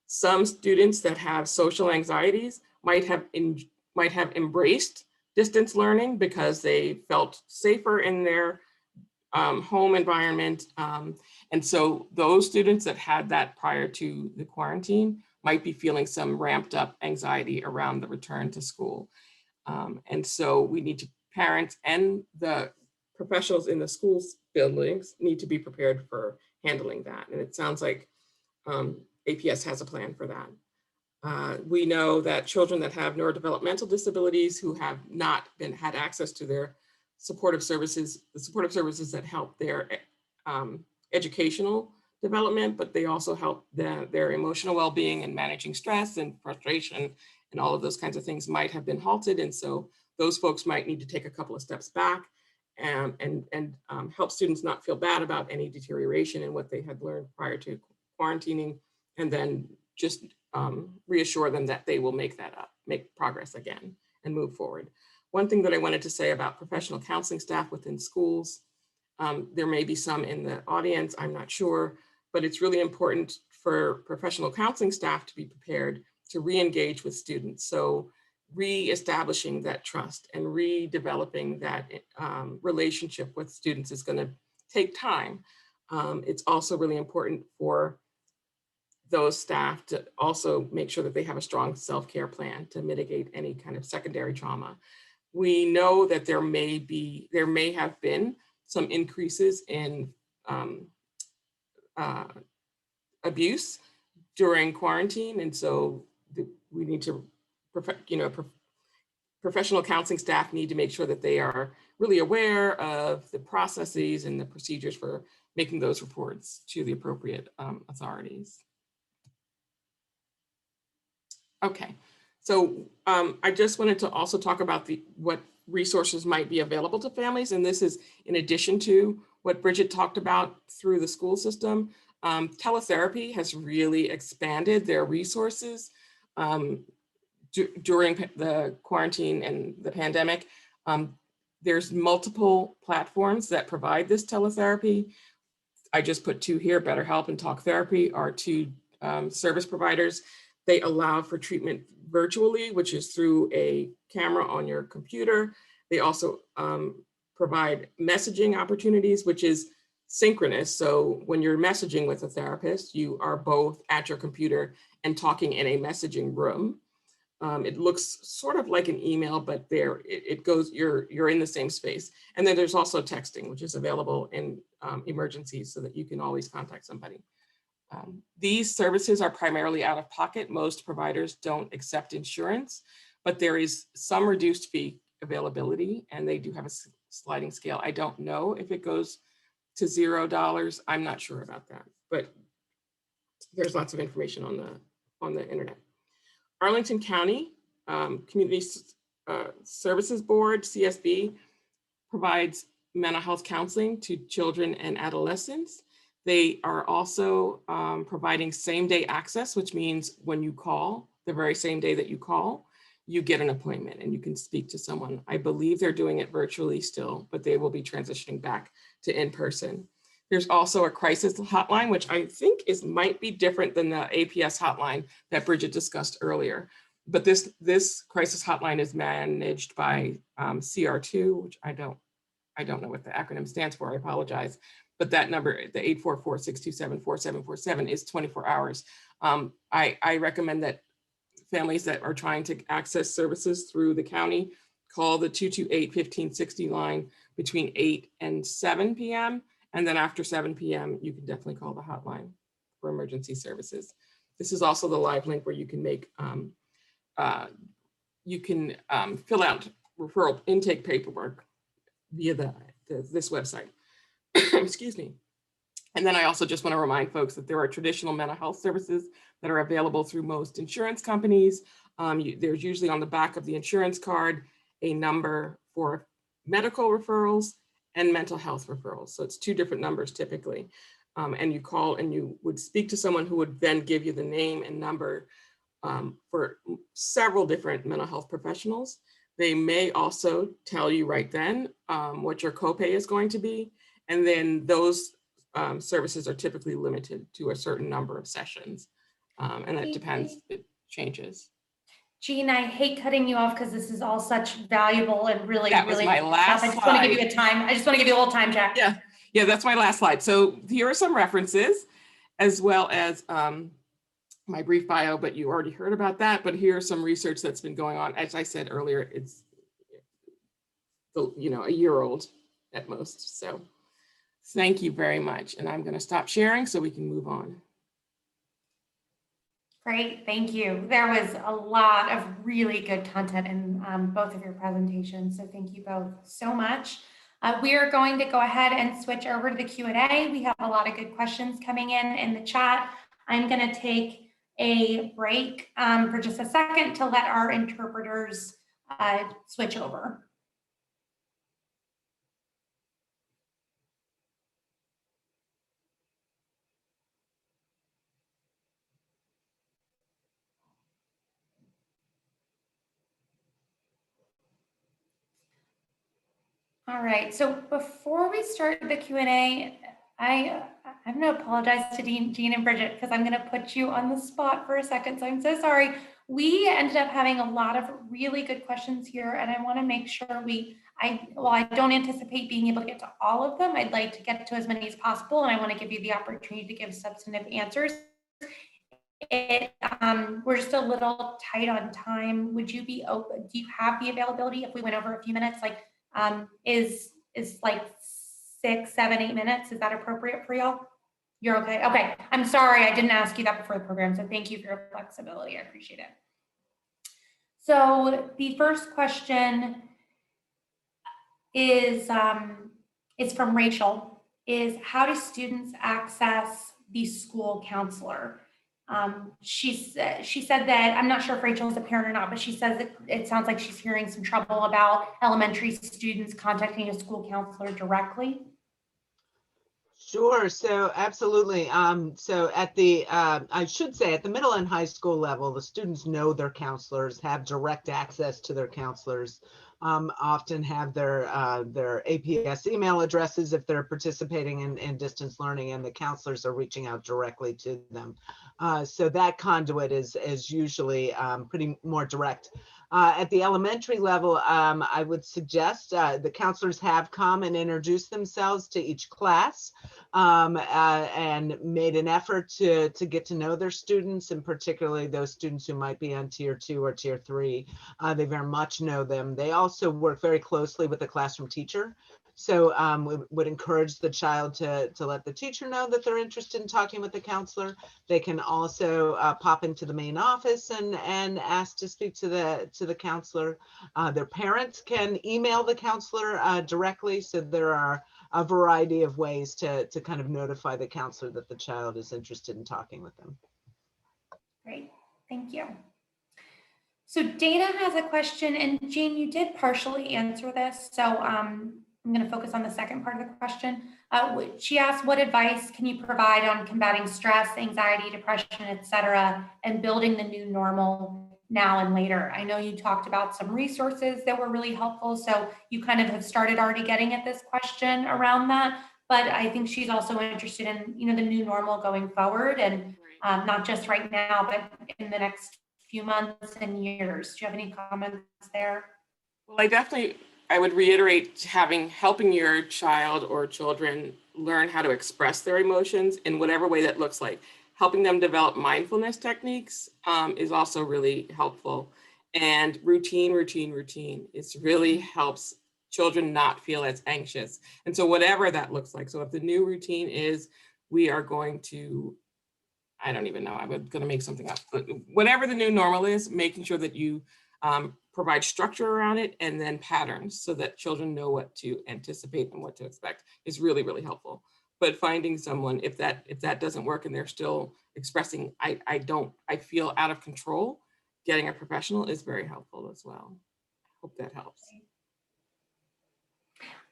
Some students that have social anxieties might have embraced distance learning because they felt safer in their home environment. And so those students that had that prior to the quarantine might be feeling some ramped up anxiety around the return to school. And so we need to, parents and the professionals in the schools buildings need to be prepared for handling that. And it sounds like APS has a plan for that. We know that children that have neurodevelopmental disabilities who have not had access to their supportive services, the supportive services that help their educational development, but they also help their emotional well-being and managing stress and frustration and all of those kinds of things might have been halted. And so those folks might need to take a couple of steps back and help students not feel bad about any deterioration in what they had learned prior to quarantining, and then just reassure them that they will make progress again and move forward. One thing that I wanted to say about professional counseling staff within schools, there may be some in the audience, I'm not sure, but it's really important for professional counseling staff to be prepared to re-engage with students. So re-establishing that trust and redeveloping that relationship with students is going to take time. It's also really important for those staff to also make sure that they have a strong self-care plan to mitigate any kind of secondary trauma. We know that there may have been some increases in abuse during quarantine, and so we need to, professional counseling staff need to make sure that they are really aware of the processes and the procedures for making those reports to the appropriate authorities. Okay, so I just wanted to also talk about what resources might be available to families, and this is in addition to what Bridget talked about through the school system. Teletherapy has really expanded their resources during the quarantine and the pandemic. There's multiple platforms that provide this teletherapy. I just put two here, BetterHelp and Talk Therapy are two service providers. They allow for treatment virtually, which is through a camera on your computer. They also provide messaging opportunities, which is synchronous. So when you're messaging with a therapist, you are both at your computer and talking in a messaging room. It looks sort of like an email, but it goes, you're in the same space. And then there's also texting, which is available in emergencies so that you can always contact somebody. These services are primarily out of pocket. Most providers don't accept insurance, but there is some reduced fee availability, and they do have a sliding scale. I don't know if it goes to $0. I'm not sure about that, but there's lots of information on the internet. Arlington County Community Services Board, CSB, provides mental health counseling to children and adolescents. They are also providing same-day access, which means when you call, the very same day that you call, you get an appointment and you can speak to someone. I believe they're doing it virtually still, but they will be transitioning back to in-person. There's also a crisis hotline, which I think might be different than the APS hotline that Bridget discussed earlier. But this crisis hotline is managed by CR2, which I don't know what the acronym stands for, I apologize. But that number, the 844-627-4747 is 24 hours. I recommend that families that are trying to access services through the county call the 228-1560 line between 8 and 7 p.m. And then after 7 p.m., you can definitely call the hotline for emergency services. This is also the live link where you can make, fill out referral intake paperwork via this website. Excuse me. And then I also just want to remind folks that there are traditional mental health services that are available through most insurance companies. There's usually on the back of the insurance card a number for medical referrals and mental health referrals. So it's 2 different numbers typically. And you call and you would speak to someone who would then give you the name and number for several different mental health professionals. They may also tell you right then what your copay is going to be. And then those services are typically limited to a certain number of sessions. And that depends, it changes. Jean, I hate cutting you off because this is all such valuable and really, That was really my last stuff. I just want to give slide. you a time. I just want to give you a little time, Jack. Yeah, that's my last slide. So here are some references, as well as my brief bio, but you already heard about that. But here's some research that's been going on. As I said earlier, it's a year old at most. So thank you very much. And I'm going to stop sharing so we can move on. Great, thank you. There was a lot of really good content in both of your presentations, so thank you both so much. We are going to go ahead and switch over to the Q&A. We have a lot of good questions coming in the chat. I'm going to take a break for just a second to let our interpreters switch over. All right, so before we start the Q&A, I'm going to apologize to Jean and Bridget because I'm going to put you on the spot for a second. So I'm so sorry. We ended up having a lot of really good questions here, and I want to make sure I don't anticipate being able to get to all of them. I'd like to get to as many as possible, and I want to give you the opportunity to give substantive answers. We're just a little tight on time. Would you be open? Do you have the availability if we went over a few minutes? Like, is like 6, 7, 8 minutes? Is that appropriate for y'all? You're okay? Okay. I'm sorry, I didn't ask you that before the program, so thank you for your flexibility. I appreciate it. So the first question is from Rachel, is how do students access the school counselor? She said that, I'm not sure if Rachel is a parent or not, but she says it sounds like she's hearing some trouble about elementary students contacting a school counselor directly. Sure. So absolutely. So at the, I should say at the middle and high school level, the students know their counselors, have direct access to their counselors, often have their APS email addresses if they're participating in distance learning, and the counselors are reaching out directly to them. So that conduit is usually pretty more direct. At the elementary level, I would suggest the counselors have come and introduced themselves to each class and made an effort to get to know their students, and particularly those students who might be on tier 2 or tier 3. They very much know them. They also work very closely with the classroom teacher. So we would encourage the child to let the teacher know that they're interested in talking with the counselor. They can also pop into the main office and ask to speak to the counselor. Their parents can email the counselor directly. So there are a variety of ways to kind of notify the counselor that the child is interested in talking with them. Great, thank you. So Dana has a question, and Jean, you did partially answer this. So I'm going to focus on the second part of the question. She asked, what advice can you provide on combating stress, anxiety, depression, et cetera, and building the new normal now and later? I know you talked about some resources that were really helpful. So you kind of have started already getting at this question around that. But I think she's also interested in, the new normal going forward, and not just right now, but in the next few months and years. Do you have any comments there? Well, I would reiterate helping your child or children learn how to express their emotions in whatever way that looks like. Helping them develop mindfulness techniques is also really helpful. And routine. It really helps children not feel as anxious. And so whatever that looks like. So if the new routine is, we are going to, I don't even know, I'm going to make something up, but whatever the new normal is, making sure that you provide structure around it and then patterns so that children know what to anticipate and what to expect is really, really helpful. But finding someone, if that doesn't work and they're still expressing, I feel out of control, getting a professional is very helpful as well. Hope that helps.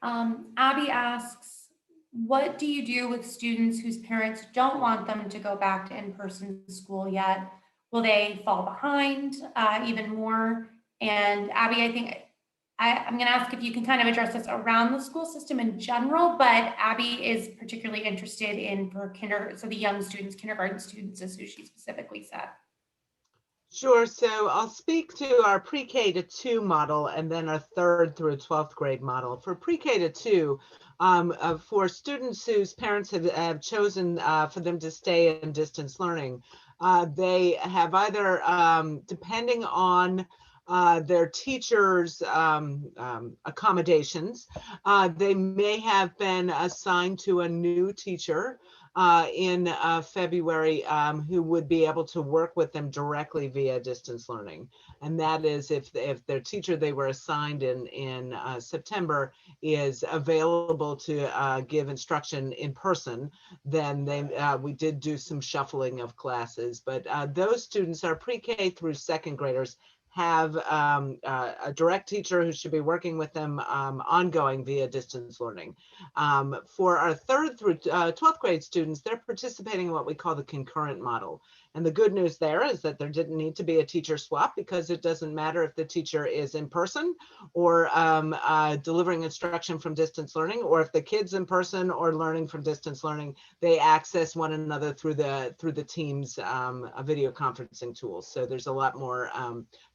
Abby asks, what do you do with students whose parents don't want them to go back to in-person school yet? Will they fall behind even more? And Abby, I think I'm going to ask if you can kind of address this around the school system in general, but Abby is particularly interested in for so the young students, kindergarten students is who she specifically said. Sure. So I'll speak to our pre-K to 2 model and then our 3rd through 12th grade model. For pre-K to 2, for students whose parents have chosen for them to stay in distance learning, they have either, depending on their teachers' accommodations, they may have been assigned to a new teacher in February who would be able to work with them directly via distance learning. And that is if their teacher they were assigned in September is available to give instruction in person, then we did do some shuffling of classes. But those students are pre-K through 2nd graders have a direct teacher who should be working with them ongoing via distance learning. For our 3rd through 12th grade students, they're participating in what we call the concurrent model. And the good news there is that there didn't need to be a teacher swap because it doesn't matter if the teacher is in person or delivering instruction from distance learning, or if the kid's in person or learning from distance learning, they access one another through the Teams video conferencing tools. So there's a lot more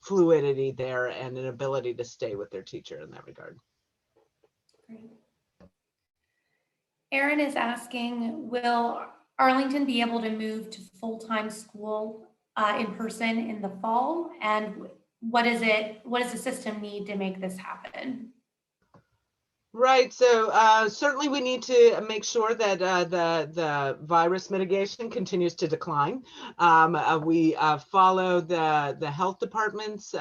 fluidity there and an ability to stay with their teacher in that regard. Great. Erin is asking, will Arlington be able to move to full-time school in person in the fall? And what does the system need to make this happen? Right. So certainly we need to make sure that the virus mitigation continues to decline. We follow the health department's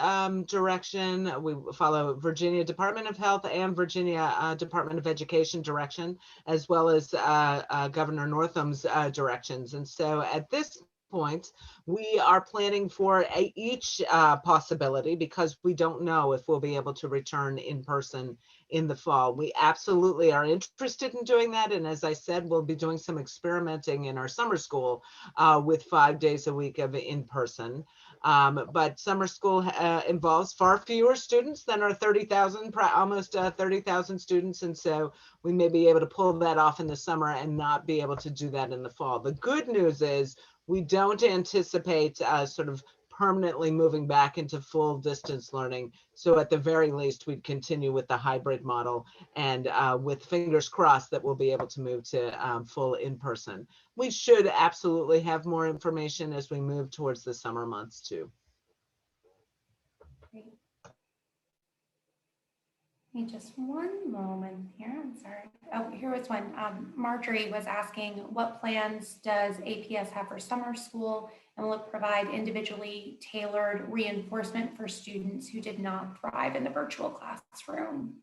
direction. We follow Virginia Department of Health and Virginia Department of Education direction, as well as Governor Northam's directions. And so at this point, we are planning for each possibility because we don't know if we'll be able to return in person in the fall. We absolutely are interested in doing that. And as I said, we'll be doing some experimenting in our summer school with 5 days a week of in-person. But summer school involves far fewer students than our 30,000, almost 30,000 students. And so we may be able to pull that off in the summer and not be able to do that in the fall. The good news is we don't anticipate sort of permanently moving back into full distance learning. So at the very least, we'd continue with the hybrid model and with fingers crossed that we'll be able to move to full in-person. We should absolutely have more information as we move towards the summer months too. Great. Give me just one moment here. I'm sorry. Oh, here was one. Marjorie was asking, what plans does APS have for summer school, and will it provide individually tailored reinforcement for students who did not thrive in the virtual classroom?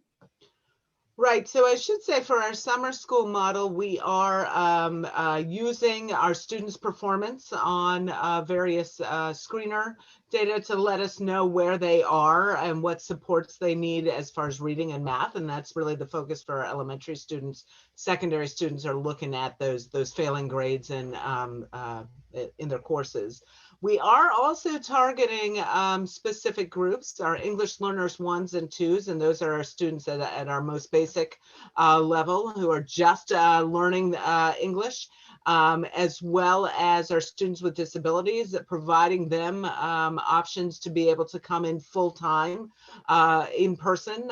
Right. So I should say for our summer school model, we are using our students' performance on various screener data to let us know where they are and what supports they need as far as reading and math. And that's really the focus for our elementary students. Secondary students are looking at those failing grades and in their courses. We are also targeting specific groups, our English learners 1s and 2s, and those are our students at our most basic level who are just learning English, as well as our students with disabilities, providing them options to be able to come in full-time in person.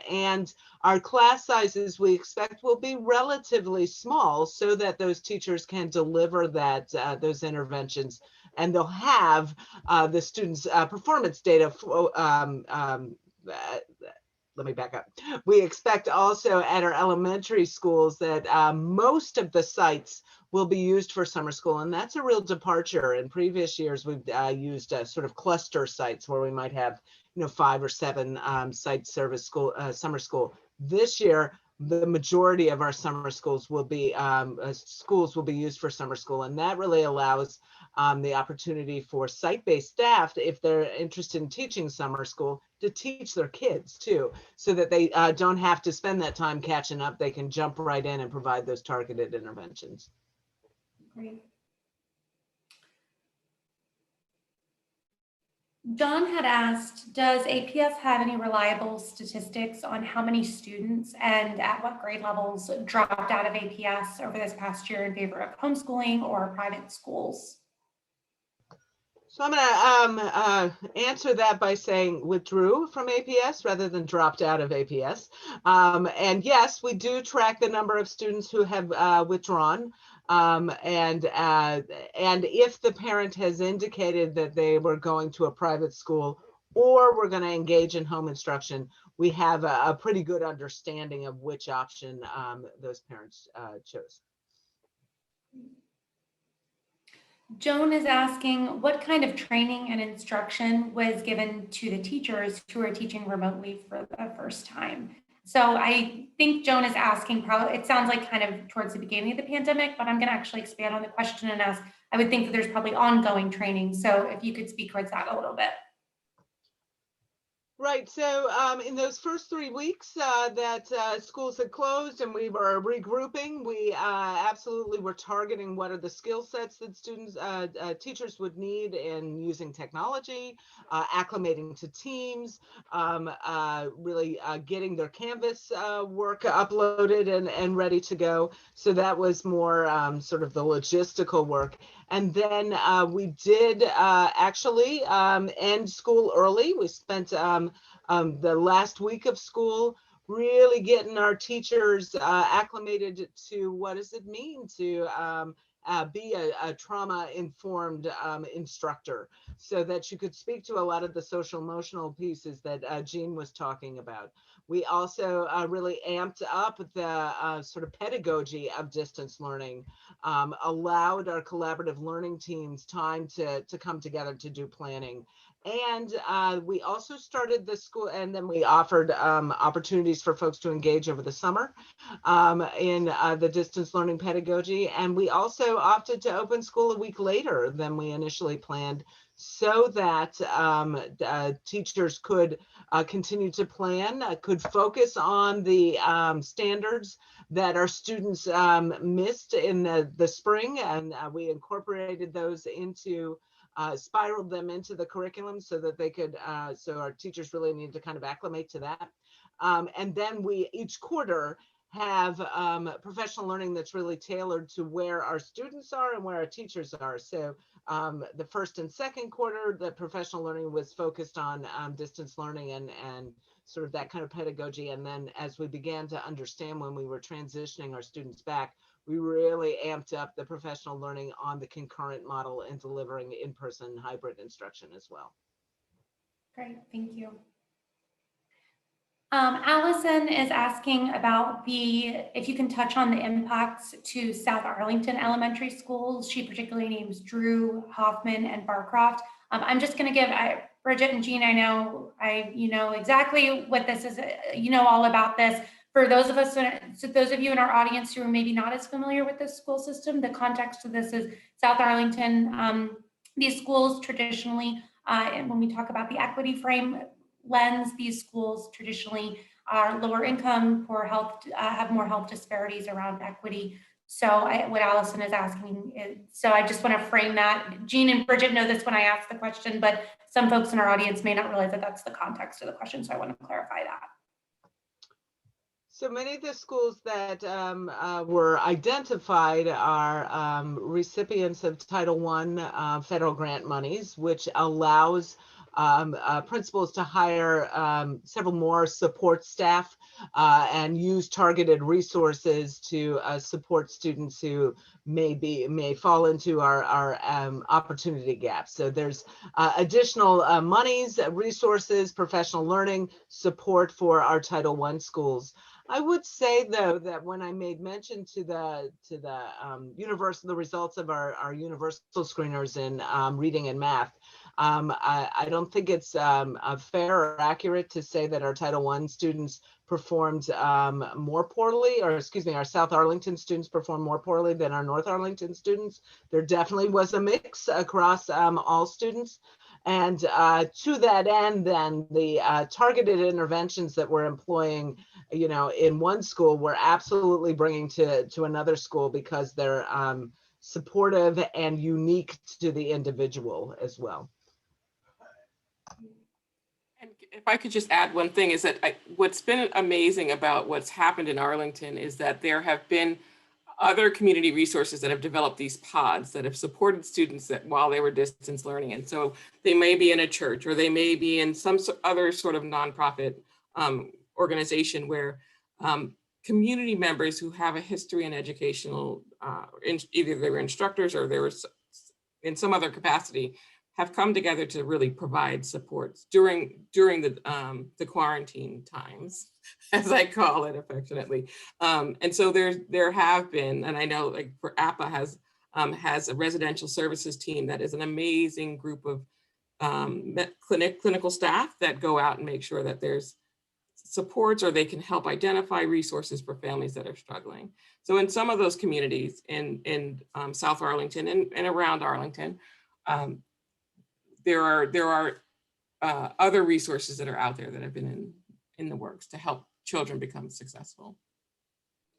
And our class sizes we expect will be relatively small so that those teachers can deliver those interventions, and they'll have the students' performance data let me back up. We expect also at our elementary schools that most of the sites will be used for summer school, and that's a real departure. In previous years, we've used sort of cluster sites where we might have 5 or 7 site service school summer school. This year, the majority of our summer schools will be used for summer school, and that really allows the opportunity for site-based staff, if they're interested in teaching summer school, to teach their kids too, so that they don't have to spend that time catching up. They can jump right in and provide those targeted interventions. Great. John had asked, does APS have any reliable statistics on how many students and at what grade levels dropped out of APS over this past year in favor of homeschooling or private schools? So I'm going to answer that by saying withdrew from APS rather than dropped out of APS. And yes, we do track the number of students who have withdrawn. And if the parent has indicated that they were going to a private school or we're going to engage in home instruction, we have a pretty good understanding of which option those parents chose. Joan is asking, what kind of training and instruction was given to the teachers who are teaching remotely for the first time? So I think Joan is asking, probably, it sounds like kind of towards the beginning of the pandemic, but I'm going to actually expand on the question and ask, I would think that there's probably ongoing training. So if you could speak towards that a little bit. Right. So in those first 3 weeks that schools had closed and we were regrouping, we absolutely were targeting what are the skill sets that students, teachers would need in using technology, acclimating to teams, really getting their Canvas work uploaded and ready to go. So that was more sort of the logistical work. And then we did actually end school early. We spent the last week of school really getting our teachers acclimated to what does it mean to be a trauma-informed instructor, so that you could speak to a lot of the social emotional pieces that Jean was talking about. We also really amped up the sort of pedagogy of distance learning, allowed our collaborative learning teams time to come together to do planning. And we also started the school, and then we offered opportunities for folks to engage over the summer in the distance learning pedagogy. And we also opted to open school a week later than we initially planned, so that teachers could continue to plan, could focus on the standards that our students missed in the spring. And we incorporated those into spiraled them into the curriculum so that they could, so our teachers really need to kind of acclimate to that. And then we each quarter have professional learning that's really tailored to where our students are and where our teachers are. So the first and second quarter, the professional learning was focused on distance learning and sort of that kind of pedagogy. And then as we began to understand when we were transitioning our students back, we really amped up the professional learning on the concurrent model and delivering in-person hybrid instruction as well. Great, thank you. Allison is asking about if you can touch on the impacts to South Arlington elementary schools. She particularly names Drew, Hoffman, and Barcroft. I'm just going to give Bridget and Jean, I know you know exactly what this is. You know all about this. For those of us, so those of you in our audience who are maybe not as familiar with the school system, the context of this is South Arlington. These schools traditionally, and when we talk about the equity frame lens, these schools traditionally are lower income, poor health, have more health disparities around equity. So what Allison is asking is, so I just want to frame that. Jean and Bridget know this when I ask the question, but some folks in our audience may not realize that that's the context of the question. So I want to clarify that. So many of the schools that were identified are recipients of Title I federal grant monies, which allows principals to hire several more support staff and use targeted resources to support students who may fall into our opportunity gaps. So there's additional monies, resources, professional learning support for our Title I schools. I would say though that when I made mention to the the results of our universal screeners in reading and math, I don't think it's fair or accurate to say that our Title I students performed more poorly, or excuse me, our South Arlington students performed more poorly than our North Arlington students. There definitely was a mix across all students. And to that end, then the targeted interventions that we're employing, in one school, we're absolutely bringing to another school because they're supportive and unique to the individual as well. And if I could just add one thing, is that what's been amazing about what's happened in Arlington is that there have been other community resources that have developed these pods that have supported students that while they were distance learning. And so they may be in a church, or they may be in some other sort of nonprofit organization where community members who have a history in educational, either they were instructors or they were in some other capacity, have come together to really provide supports during the quarantine times, as I call it affectionately. And so there have been, and I know like for APA has a residential services team that is an amazing group of clinical staff that go out and make sure that there's supports, or they can help identify resources for families that are struggling. So in some of those communities in South Arlington and around Arlington, there are other resources that are out there that have been in the works to help children become successful.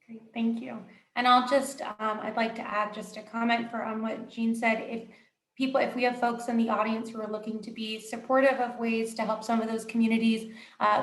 Great, thank you. And I'll just, I'd like to add just a comment for what Jean said. If we have folks in the audience who are looking to be supportive of ways to help some of those communities,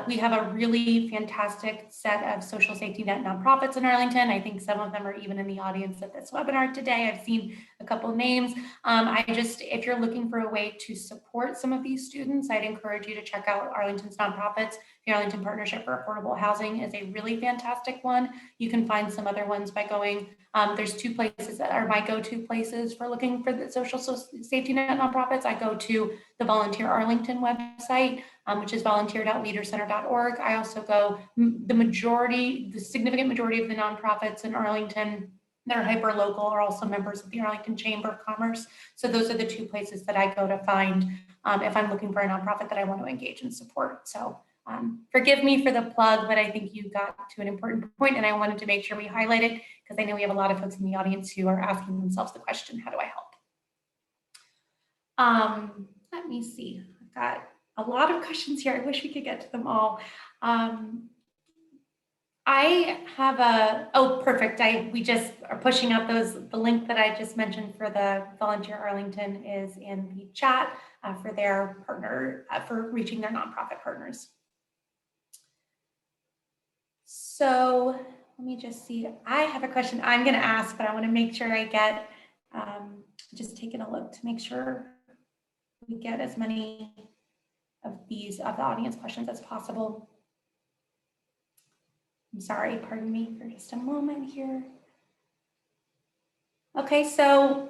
we have a really fantastic set of social safety net nonprofits in Arlington. I think some of them are even in the audience at this webinar today. I've seen a couple of names. If you're looking for a way to support some of these students, I'd encourage you to check out Arlington's nonprofits. The Arlington Partnership for Affordable Housing is a really fantastic one. You can find some other ones by going, there's two places that are my go-to places for looking for the social safety net nonprofits. I go to the Volunteer Arlington website, which is volunteer.leadercenter.org. I also go, the significant majority of the nonprofits in Arlington that are hyper local are also members of the Arlington Chamber of Commerce. So those are the two places that I go to find if I'm looking for a nonprofit that I want to engage and support. So forgive me for the plug, but I think you got to an important point and I wanted to make sure we highlight it because I know we have a lot of folks in the audience who are asking themselves the question, how do I help? Let me see, I've got a lot of questions here. I wish we could get to them all. I have perfect. We just are pushing out the link that I just mentioned for the Volunteer Arlington is in the chat for their partner, for reaching their nonprofit partners. So let me just see. I have a question I'm going to ask, but I want to make sure I get, just taking a look to make sure we get as many of the audience questions as possible. I'm sorry, pardon me for just a moment here. Okay, so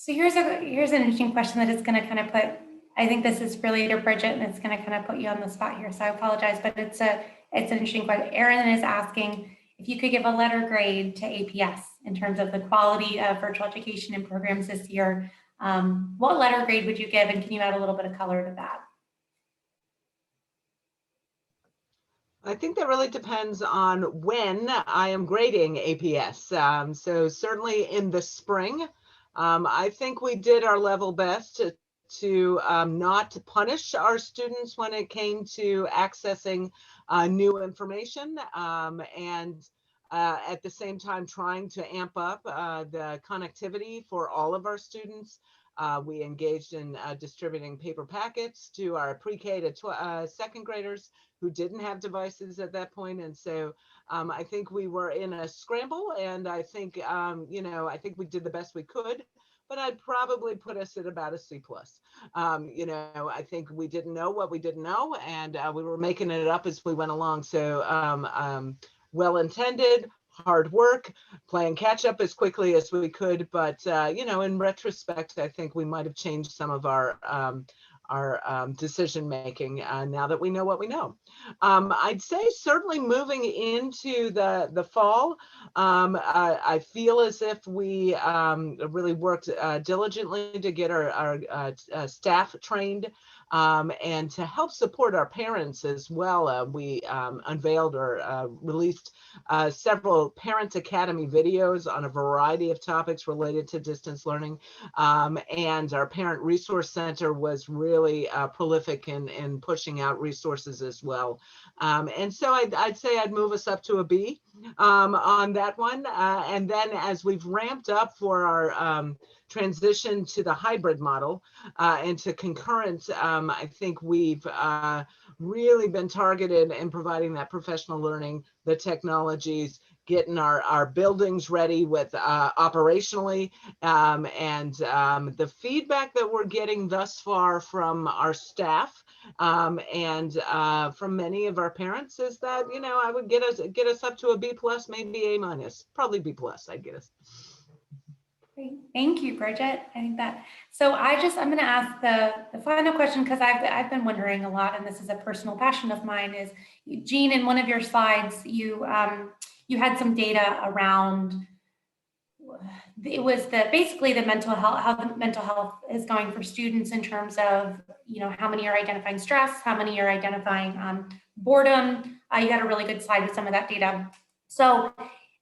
here's an interesting question that is going to kind of put, I think this is really to Bridget and it's going to kind of put you on the spot here. So I apologize, but it's an interesting question. Erin is asking if you could give a letter grade to APS in terms of the quality of virtual education and programs this year. What letter grade would you give, and can you add a little bit of color to that? I think that really depends on when I am grading APS. So certainly in the spring, I think we did our level best to not punish our students when it came to accessing new information and at the same time trying to amp up the connectivity for all of our students. We engaged in distributing paper packets to our pre-K to second graders who didn't have devices at that point. And so I think we were in a scramble, and I think, I think we did the best we could but I'd probably put us at about a C+. You know, I think we didn't know what we didn't know, and we were making it up as we went along. So well-intended, hard work, playing catch up as quickly as we could. But, you know, in retrospect, I think we might have changed some of our decision making now that we know what we know. I'd say certainly moving into the fall, I feel as if we really worked diligently to get our staff trained and to help support our parents as well. We unveiled or released several Parent Academy videos on a variety of topics related to distance learning. And our Parent Resource Center was really prolific in pushing out resources as well. And so I'd say I'd move us up to a B on that one. And then as we've ramped up for our transition to the hybrid model and to concurrent, I think we've really been targeted in providing that professional learning, the technologies, getting our buildings ready with operationally, and the feedback that we're getting thus far from our staff and from many of our parents is that, you know, I would get us up to a B+, maybe A-, probably B+, I'd get us. Great. Thank you, Bridget. I think that, so I'm going to ask the final question, because I've been wondering a lot, and this is a personal passion of mine, is Jean, in one of your slides, you had some data around, it was basically the mental health, how the mental health is going for students in terms of, you know, how many are identifying stress, how many are identifying boredom. You had a really good slide with some of that data. So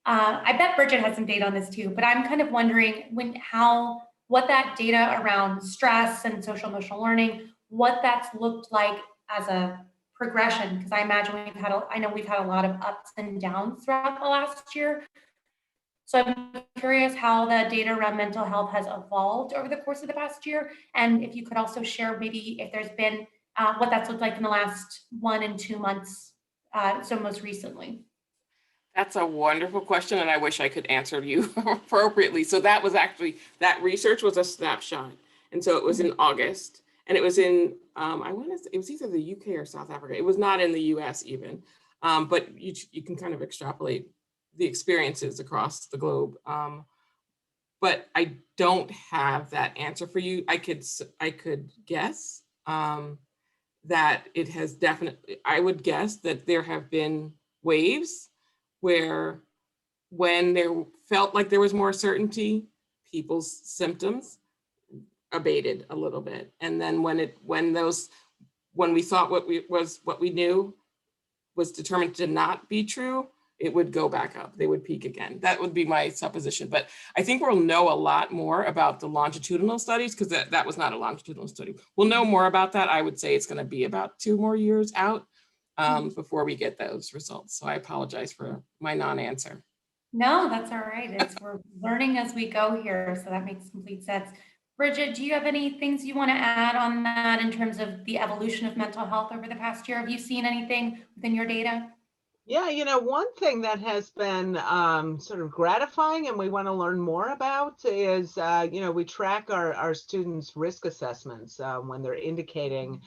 I bet Bridget has some data on this too, but I'm kind of wondering what that data around stress and social emotional learning, what that's looked like as a progression, because I imagine I know we've had a lot of ups and downs throughout the last year. So I'm curious how the data around mental health has evolved over the course of the past year. And if you could also share maybe if there's been what that's looked like in the last 1 and 2 months, so most recently. That's a wonderful question, and I wish I could answer you appropriately. So that research was a snapshot. And so it was in August, and it was in, I want to say, it was either the UK or South Africa. It was not in the US even, but you can kind of extrapolate the experiences across the globe. But I don't have that answer for you. I could guess that it has definitely, I would guess that there have been waves where when there felt like there was more certainty, people's symptoms abated a little bit. And then when we thought what we knew was determined to not be true, it would go back up. They would peak again. That would be my supposition. But I think we'll know a lot more about the longitudinal studies, because that was not a longitudinal study. We'll know more about that. I would say it's going to be about 2 more years out before we get those results. So I apologize for my non-answer. No, that's all right. We're learning as we go here, so that makes complete sense. Bridget, do you have any things you want to add on that in terms of the evolution of mental health over the past year? Have you seen anything within your data? Yeah, you know, one thing that has been sort of gratifying and we want to learn more about is, you know, we track our students' risk assessments when they're indicating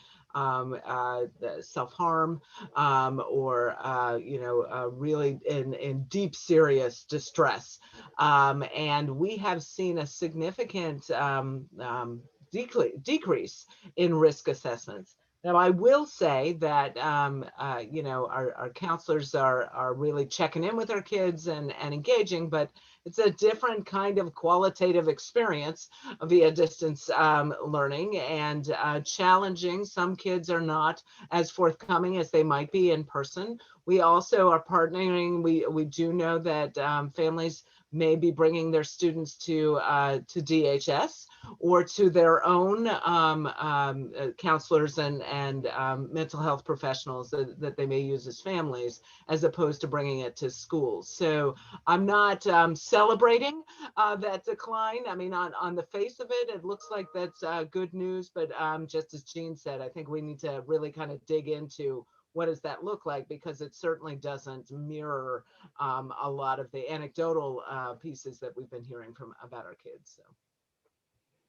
self-harm or, you know, really in deep, serious distress. And we have seen a significant decrease in risk assessments. Now, I will say that, you know, our counselors are really checking in with our kids and engaging, but it's a different kind of qualitative experience via distance learning and challenging. Some kids are not as forthcoming as they might be in person. We also are partnering. We do know that families may be bringing their students to DHS or to their own counselors and mental health professionals that they may use as families, as opposed to bringing it to schools. So I'm not celebrating that decline. I mean, on the face of it, it looks like that's good news, but just as Jean said, I think we need to really kind of dig into what does that look like, because it certainly doesn't mirror a lot of the anecdotal pieces that we've been hearing about our kids. So.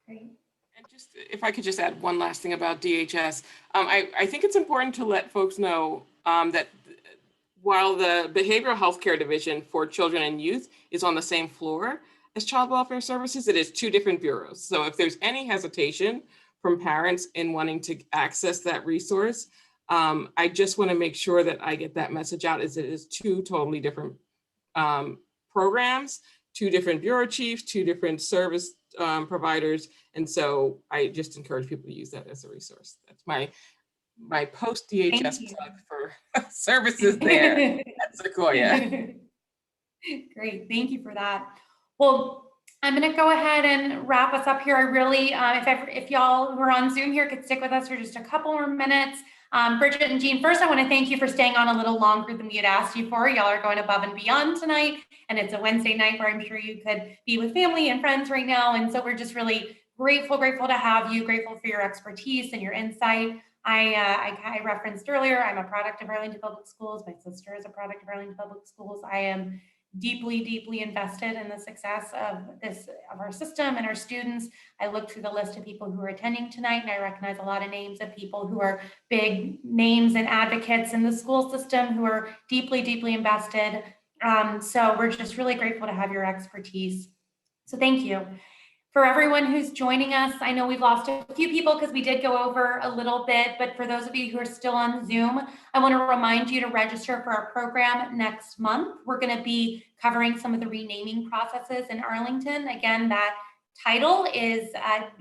Great. And just if I could just add one last thing about DHS, I think it's important to let folks know that while the Behavioral Healthcare Division for Children and Youth is on the same floor as Child Welfare Services, it is two different bureaus. So if there's any hesitation from parents in wanting to access that resource, I just want to make sure that I get that message out, is it is two totally different programs, two different bureau chiefs, two different service providers. And so I just encourage people to use that as a resource. That's my post DHS plug for services there at Sequoia. Great, thank you for that. Well, I'm going to go ahead and wrap us up here. I really, if y'all who are on Zoom here could stick with us for just a couple more minutes. Bridget and Jean, first I want to thank you for staying on a little longer than we had asked you for. Y'all are going above and beyond tonight, and it's a Wednesday night where I'm sure you could be with family and friends right now. And so we're just really grateful to have you, grateful for your expertise and your insight. I referenced earlier, I'm a product of Arlington Public Schools. My sister is a product of Arlington Public Schools. I am deeply invested in the success of our system and our students. I looked through the list of people who are attending tonight, and I recognize a lot of names of people who are big names and advocates in the school system who are deeply invested. So we're just really grateful to have your expertise. So thank you. For everyone who's joining us, I know we've lost a few people because we did go over a little bit, but for those of you who are still on Zoom, I want to remind you to register for our program next month. We're going to be covering some of the renaming processes in Arlington. Again, that title is,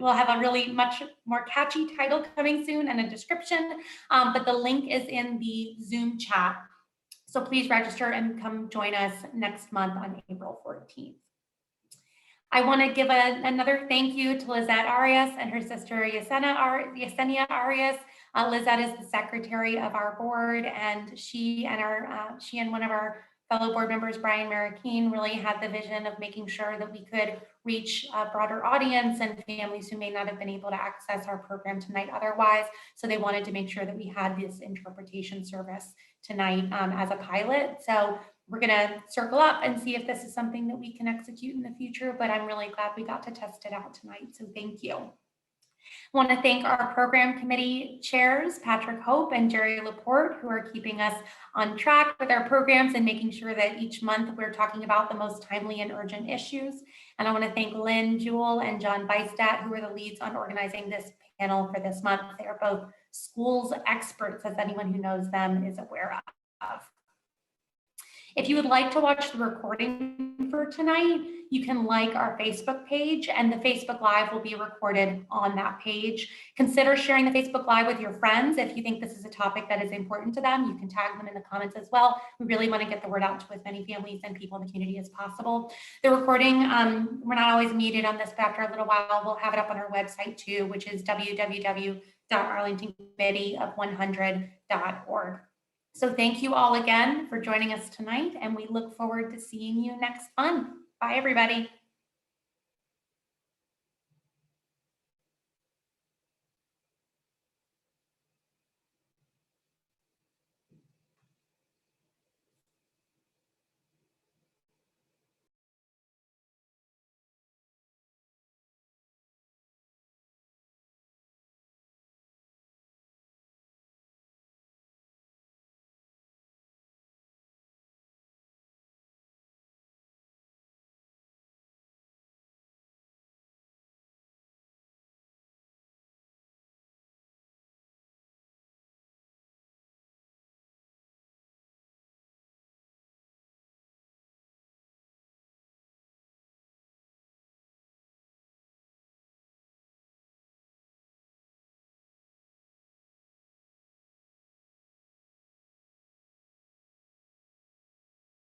we'll have a really much more catchy title coming soon and a description, but the link is in the Zoom chat. So please register and come join us next month on April 14th. I want to give another thank you to Lizette Arias and her sister Yesenia Arias. Lizette is the secretary of our board, and she and one of our fellow board members, Brian Marroquin, really had the vision of making sure that we could reach a broader audience and families who may not have been able to access our program tonight otherwise. So they wanted to make sure that we had this interpretation service tonight as a pilot. So we're going to circle up and see if this is something that we can execute in the future, but I'm really glad we got to test it out tonight. So thank you. I want to thank our program committee chairs, Patrick Hope and Jerry Laporte, who are keeping us on track with our programs and making sure that each month we're talking about the most timely and urgent issues. And I want to thank Lynn Jewell and John Beistat, who are the leads on organizing this panel for this month. They are both schools experts, as anyone who knows them is aware of. If you would like to watch the recording for tonight, you can like our Facebook page, and the Facebook Live will be recorded on that page. Consider sharing the Facebook Live with your friends. If you think this is a topic that is important to them, you can tag them in the comments as well. We really want to get the word out to as many families and people in the community as possible. The recording, we're not always muted on this, but after a little while, we'll have it up on our website too, which is www.arlingtoncommittee100.org. So thank you all again for joining us tonight, and we look forward to seeing you next month. Bye, everybody.